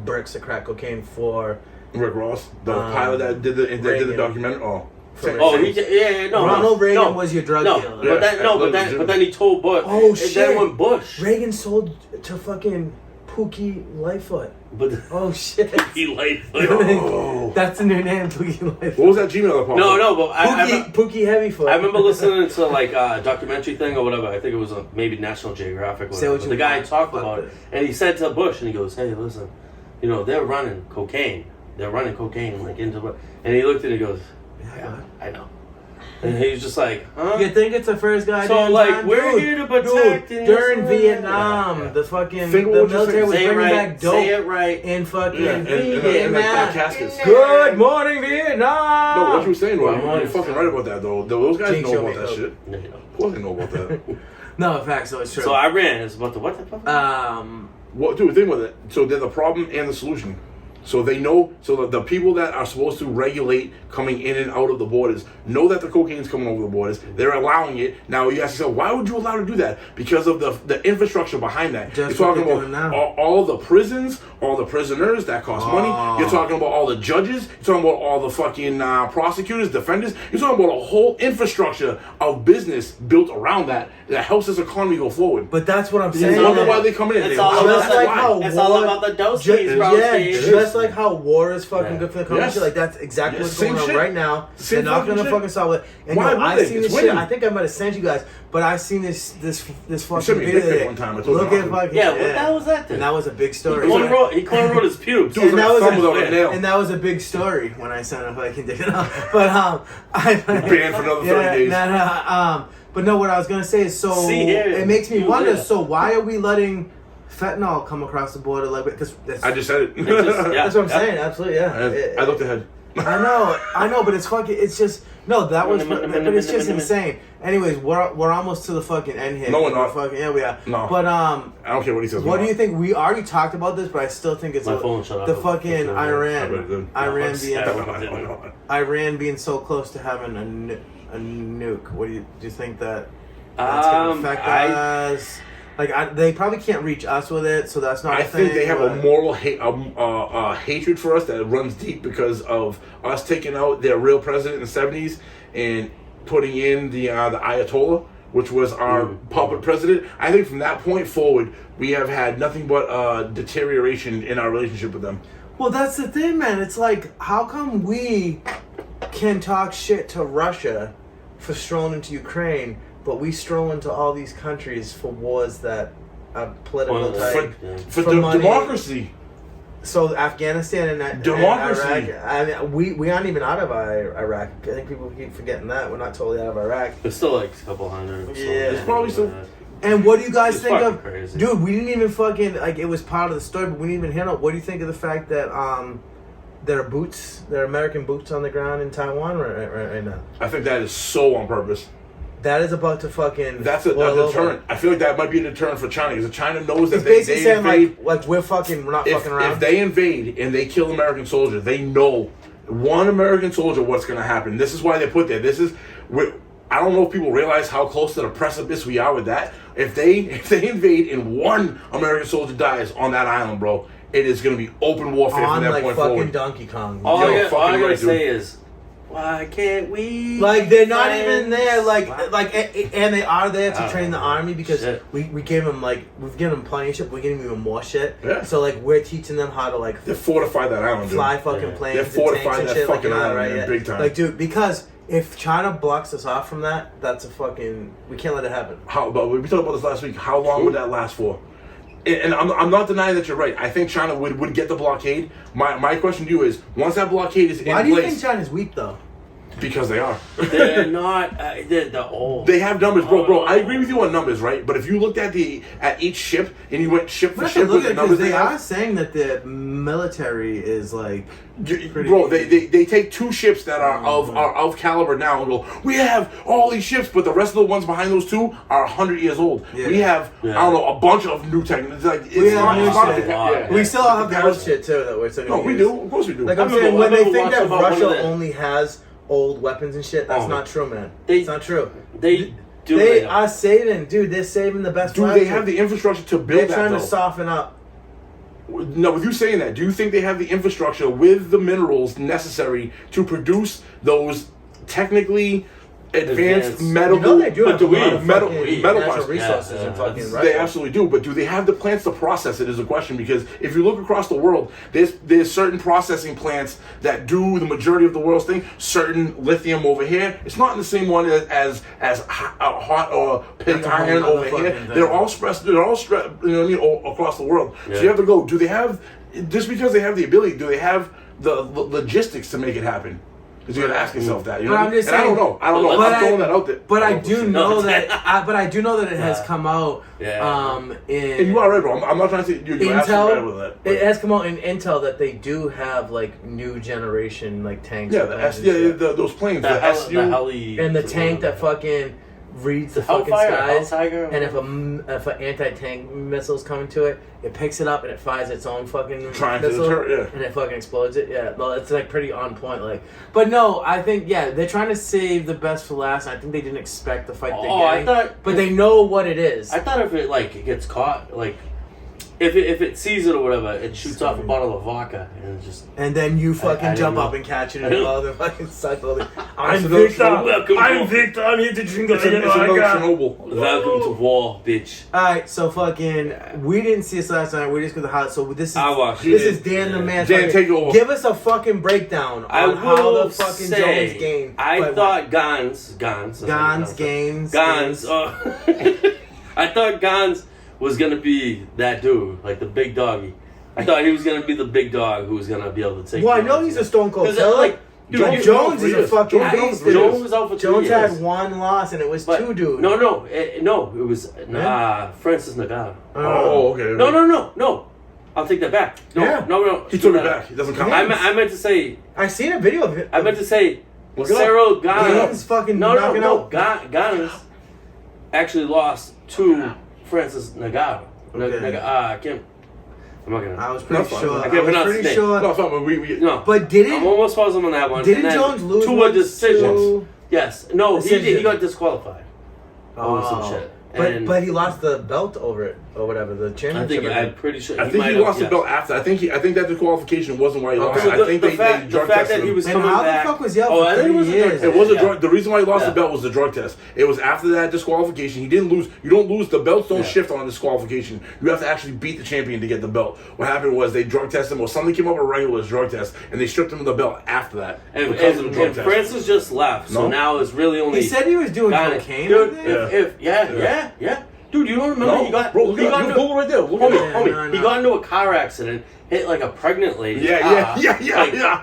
bricks of crack cocaine for Rick Ross, the pilot that did the Reagan. documentary. Oh, For Oh, Reagan. no. Ronald Reagan no, was your drug no, dealer. Yeah. but then he told Bush. Oh, and shit. Then when Bush, Reagan sold to fucking Pookie Lightfoot. but Oh shit. he like, Oh. That's the new name, Pookie Lightfoot. What was that Gmail that popped up? no, but Pookie Heavyfoot. I remember listening to like a documentary thing or whatever. I think it was on maybe National Geographic. Or Say whatever. what But you the guy want. talked Fuck about it. it, and he said to Bush, and he goes, "Hey, listen, they're running cocaine. They're running cocaine like into what?" And he looked at it and he goes, "Yeah, I know." And he was just like, "Huh?" You think it's the first guy? So, like, we're here to protect Dude, and during this and Vietnam, that. the fucking Think the what you're military saying. was Say it bringing right. back dope Say it right. in fucking Yeah, and Vietnam. that caskets. Good morning, Vietnam. No, what you were saying, bro. Well, You're fucking right about that, though. Those guys Jinx know your about that makeup. shit. No, you don't. Of course they know about that. No, facts. So it's true. So Iran is about to what the fuck? What, dude, think with it. So they're the problem and the solution. So they know, so the people that are supposed to regulate coming in and out of the borders know that the cocaine's coming over the borders. They're allowing it. Now you ask yourself, why would you allow to do that? Because of the infrastructure behind that. Just You're what talking they're about doing now. all the prisons, all the prisoners that cost money. You're talking about all the judges. You're talking about all the fucking prosecutors, defenders. You're talking about a whole infrastructure of business built around that helps this economy go forward. But that's what I'm You saying. wonder why they come in. It's They all allow about Just that. like Why? how It's war, all about the dossiers, bro. Yeah, Steve. just like how war is fucking Yeah. good for the country. Yes. Like that's exactly Yes, what's going same on shit. right now. Same They're not fucking gonna shit. fucking solve it. And Why yo, would I they? seen It's this shit. winning. I think I might have sent you guys, but I seen this fucking sent me a video. dick pic today. one time. I told Look you at not to. fucking Yeah, what the hell was that then? And that was a big story. He cornrowed his pubes. Dude, And that was thumb a- without a nail. And that was a big story when I sent it. If I can dig it up, but I Banned for another 30 days. But no, what I was gonna say is so See here. it makes me You wonder. live. So why are we letting fentanyl come across the border like because I just said it. Yeah. that's what I'm saying. Absolutely, yeah. I looked ahead. I know, but it's fucking. It's just no. That was, but it's just insane. Anyways, we're almost to the fucking end here. No, we're not. Fucking, yeah, we are. No. But I don't care what he says. what do you think? We already talked about this, but I still think it's My phone shut off. the fucking I bet it did. Iran being Yeah. Iran being so close to having a a nuke? What do you think that that's gonna affect us? Like they probably can't reach us with it, so that's not. I think they have a moral hatred for us that runs deep because of us taking out their real president in the '70s and putting in the Ayatollah, which was our puppet president. I think from that point forward, we have had nothing but deterioration in our relationship with them. Well, that's the thing, man. It's like, how come we can talk shit to Russia for strolling into Ukraine, but we stroll into all these countries for wars that are political type for money. Democracy. So Afghanistan and democracy. And Iraq, I mean, we aren't even out of Iraq. I think people keep forgetting that we're not totally out of Iraq. There's still like a couple hundred. Yeah, there's probably some. And what do you guys think of? Crazy. Dude, we didn't even fucking like. It was part of the story, but we didn't even handle. What do you think of the fact that there are American boots on the ground in Taiwan right now? I think that is so on purpose. That is about to fucking. That's a deterrent. I feel like that might be a deterrent for China because China knows that it's they saying invade. like we're not fucking around. If they invade and they kill American soldiers, they know one American soldier what's going to happen. This is why they put there. I don't know if people realize how close to the precipice we are with that. If they invade and one American soldier dies on that island, bro, it is going to be open warfare from that like point fucking forward. Donkey Kong. All I gotta right, say is, why can't we? Like they're not even there. And they are there to train the army because we gave them we've given them plenty of shit. We're giving them even more shit. Yeah. So we're teaching them how to they fortify that island. fly fucking planes. They fortify and tanks and that shit fucking island, right? man, big time. Like, dude, because if China blocks us off from that, that's a fucking. We can't let it happen. But we talked about this last week. How long would that last for? And I'm not denying that you're right. I think China would get the blockade. My question to you is, once that blockade is in place... Why do you think China's weak, though? Because they are. They're not. They're the old. They have numbers, bro. I agree with you on numbers, right? But if you looked at each ship and you went ship for ship with the numbers they are saying that the military is bro, they take two ships that are of caliber now and go, we have all these ships, but the rest of the ones behind those two are 100 years old. Yeah. We have I don't know, a bunch of new technology. We still have the old shit too that we're still gonna use. We do. Of course we do. Like I'm saying, when they think that Russia only has old weapons and shit, that's not true, man. It's not true. They are saving, dude. They're saving the best. Do they have the infrastructure to build that? They're trying to soften up. No, with you saying that, do you think they have the infrastructure with the minerals necessary to produce those technically advanced medical, they do have metal natural resources in fucking Russia. They absolutely do, but do they have the plants to process it is a question, because if you look across the world, there's certain processing plants that do the majority of the world's thing. Certain lithium over here, it's not in the same one as hot or pig iron over here. They're all spread, you know what I mean, across the world. Yeah. So you have to go, do they have, just because they have the ability, do they have the logistics to make it happen? Because you got to ask yourself that. You know? I'm just saying, I don't know. I'm throwing that out there. But I do know that. But I do know that it has come out. And you are right, bro. I'm not trying to say you're absolutely right with that. It has come out in Intel that they do have new generation tanks. Yeah, those planes, the SU, and the tank that fucking reads the fucking skies, and if an anti-tank missile's coming to it, it picks it up and it fires its own fucking missile, and it fucking explodes it. Yeah, well, it's pretty on point. But no, I think they're trying to save the best for last. And I think they didn't expect the fight they're getting, but they know what it is. I thought if it gets caught, if it sees it or whatever, it shoots off a bottle of vodka and then you fucking jump up and catch it and all the fucking cycle. I'm Victor. I'm Victor. I'm here to drink it's another Chernobyl. Welcome to war, bitch. Alright, so fucking we didn't see this last night. We just got the hot. So this is Dan the man. Dan, take it over. Give us a fucking breakdown on how the fucking Jones game. I thought Gans. I thought Gans was gonna be that dude, the big doggy. I thought he was gonna be the big dog who was gonna be able to take. Well, I know he's a stone cold killer. Jones is a fucking beast. Jones was out for 2 years. Jones had one loss, and it was two dudes. No, it was Francis Ngannou. Oh, okay. No. I'll take that back. No. He took it back. It doesn't count. I meant to say. I seen a video of it. I meant to say. Cyril Gans fucking knocking out. Gans actually lost to Francis Ngannou. Okay. I was pretty sure. I can't pronounce his name. No, But didn't... I'm almost positive on that one. Didn't Jones lose to a decision? Yes. No, he Decision. got disqualified. Over some shit. But he lost the belt over it or whatever, the championship. I'm pretty sure. I think he lost the belt after. I think that disqualification wasn't why he lost. So I think the they fact drug that tested he him. was And coming how back. the fuck was he out Oh, for I think 30 it was a drug years? test. It was a Yeah. drug. The reason why he lost the belt was the drug test. It was after that disqualification. He didn't lose. You don't lose. The belts don't shift on a disqualification. You have to actually beat the champion to get the belt. What happened was they drug tested him, or something came up with a regular drug test, and they stripped him of the belt after that And because of the drug test. Francis just left, so No? now it's really only. He said he was doing Got it. cocaine. Dude, I think? yeah. Dude, you don't remember? No, he got bro, look he at got that. into, Pull it right there. Look at homie, that. no. he got into a car accident, hit like a pregnant lady. Yeah.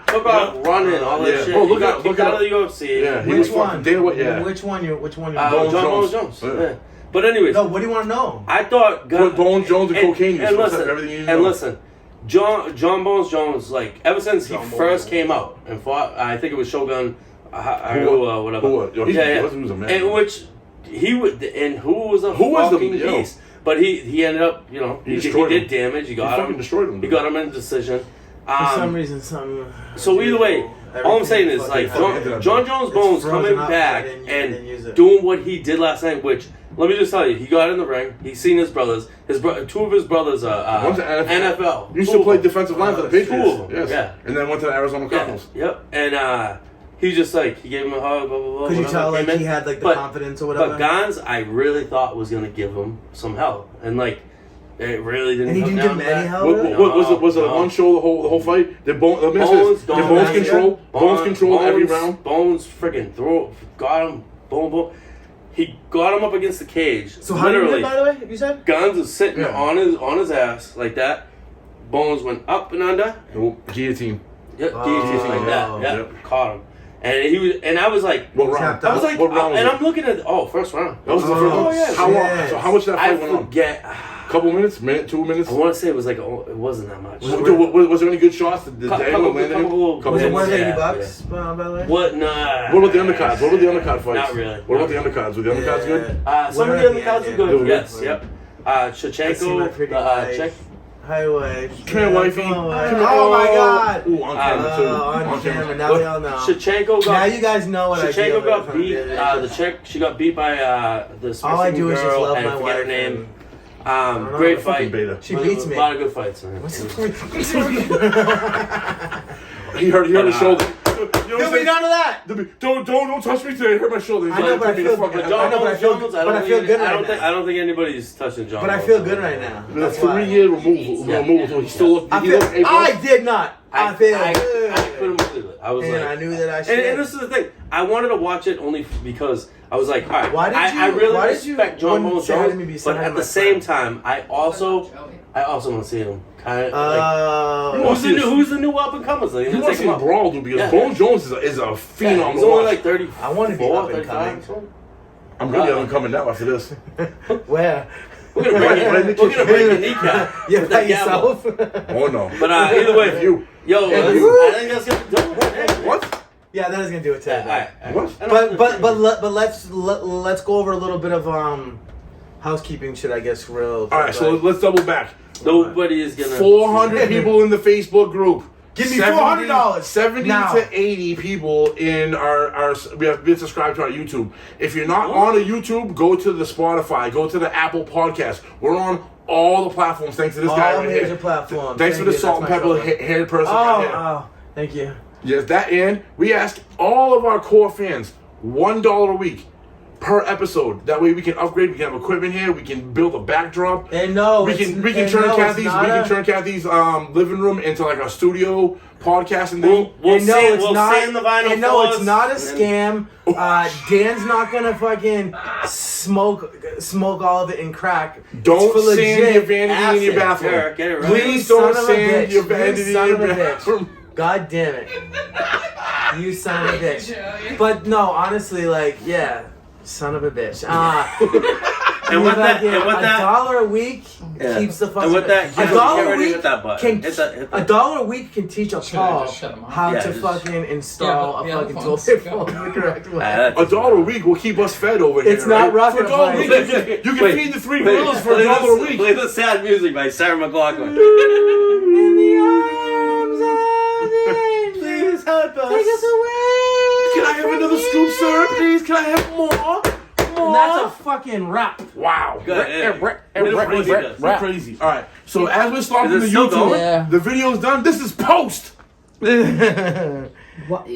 Took off running, all that Yeah. shit. Bro, he got look kicked at out of the UFC. Yeah, he Which was fucking one? Dana White. Yeah. Which one? Which one? Bones John Bones Jones. Jones. Yeah. Yeah. But anyways, No, what do you want to know? I thought Put Bones Jones and cocaine use. And What's listen, that? Everything you need to and know. listen, John Bones Jones, like ever since he John Bones first Jones. came out and fought, I think it was Shogun, whatever. Who? Yo, he's yeah. he was a man. And which he would, and who was a Who was the- fucking yo. beast. But he ended up, he destroyed did him. damage. He got fucking him. destroyed him. He got him in a decision. For some reason, So either way, all I'm saying is like John Jones Bones coming back and doing what he did last night. Which let me just tell you, he got in the ring. He's seen his brothers. Two of his brothers are One's an NFL. Used to play defensive line for the Patriots. Two of them, Yes. yeah. And then went to the Arizona Cardinals. Yep. And he just like he gave him a hug. Blah blah blah. Could you whatever, tell like came in. he had like the But- confidence or whatever? But Gans, I really thought was gonna give him some help, and like it really didn't. And he come didn't down give to him any that. help? Was it No. one show the whole fight? Did Bones Bones control every round? Bones freaking got him. Boom. He got him up against the cage. So how did he literally. win, by the way? You said? Guns was sitting Yeah. on his ass like that. Bones went up and under. Guillotine. Yep, Oh. guillotine like that. Yep, Yep. caught him. And I was like, What round? tapped out. I was like, What round was and it? I'm looking at first round. That was the Oh, first one. yeah. How long? shit. So how much did that I fight went on? forget. Couple minutes? Minute? 2 minutes? I want to say it was like it wasn't that much. Was there any good shots? Did anyone land any? Was it Yeah, worth yeah, 80 bucks, by the way? What? Nah. What about the undercards? What about the undercard fights? Not really. What about the undercards? Were the undercards good? Some We're of the at the undercards end, were yeah. good. They were Yes. good. Yep. I see my Shevchenko. pretty wife. Check. Hi, wife. Come here, wifey. Come on, wife. Come here. Oh my god. Ooh, on camera too. On camera. Now we all know. Shevchenko got. Now you guys know what I do. Shevchenko got beat. The chick, she got beat by this All I Mexican do is just girl, love and my I forget her wife. name. know, Great Fucking fight. beta. She beats me. A lot of good fights, man. What's It the was- point? He hurt his shoulder. There'll be none of that. Don't touch me today. It hurt my shoulder. I know, but I feel- But John I know, but I Bones feel- Jones, but I feel good right now. I don't think anybody's touching John. But I Bones feel Jones. good right now. The That's why. 3-year removal. So he still looked. I He looked April. did not. I feel I good. couldn't believe it. I was And like, I knew that I should. and this is the thing. I wanted to watch it only because I was like, all right. Why did I you- really why did you- respect John wouldn't Bones say hi to Jones, me, be say but hi to at my the same friend? time, I also want to see him kind of who's the new up-and-comers? Like, He wants take him to up. brawl, dude, because Yeah. Bones Jones is a phenom Yeah, to he's only watch. like 30. I wanna be up-and-coming. I'm really up and coming now after this. Where? We're gonna break your kneecap. You with by that gavel. yourself? Oh no. But either way, You. yo, Yeah, I you. think that's gonna do it. What? Yeah, that is gonna do it today. Alright. What? But let's go over a little bit of housekeeping shit, I guess. Real. All right, so let's double back. Nobody is gonna. 400 people in the Facebook group. Give me $400 70 now. to 80 people in our we have been subscribed to our YouTube. If you're not on a YouTube, go to the Spotify, go to the Apple Podcast. We're on all the platforms thanks to this guy All right major here. platforms. Thanks for the Thank you, salt and that's pepper my shoulder. haired person right here. Oh, thank you. Yes, that and we ask all of our core fans $1 a week per episode. That way we can upgrade. We can have equipment here. We can build a backdrop. And no, we can turn Kathy's living room into like a studio podcasting thing. We'll and no, sand, it's we'll not. sand the vinyl And no, floors, it's not a and then- scam. Dan's not gonna fucking smoke all of it and crack. Don't It's for sand legit your vanity in your acid. bathroom. Derek, get it right. Please You don't son of a sand bitch. your You vanity son in of your a bitch. bathroom. God damn it. You son of a bitch. But no, honestly, like, yeah, son of a bitch. And with that, $1 a week Yeah. keeps the fucking. And with that, a get dollar a ready week with that button. can Hit that. $1 a week can teach a Paul just shut him off. how Yeah, to just- fucking install Yeah, but a the fucking other phones toilet go. phone the correct way. $1 a week will keep us fed over here. It's not right? rocket For $1 a week, science. you can feed the three girls for $1 a week. Play the sad music by Sarah McLachlan. In the arms of the Please help us. take us away. Can I have another scoop, sir, please, can I have more? And that's a fucking rap. Wow. Rap. Crazy. All right. So as we're starting Is the it still YouTube, going? Yeah. the video's done. This is post. What?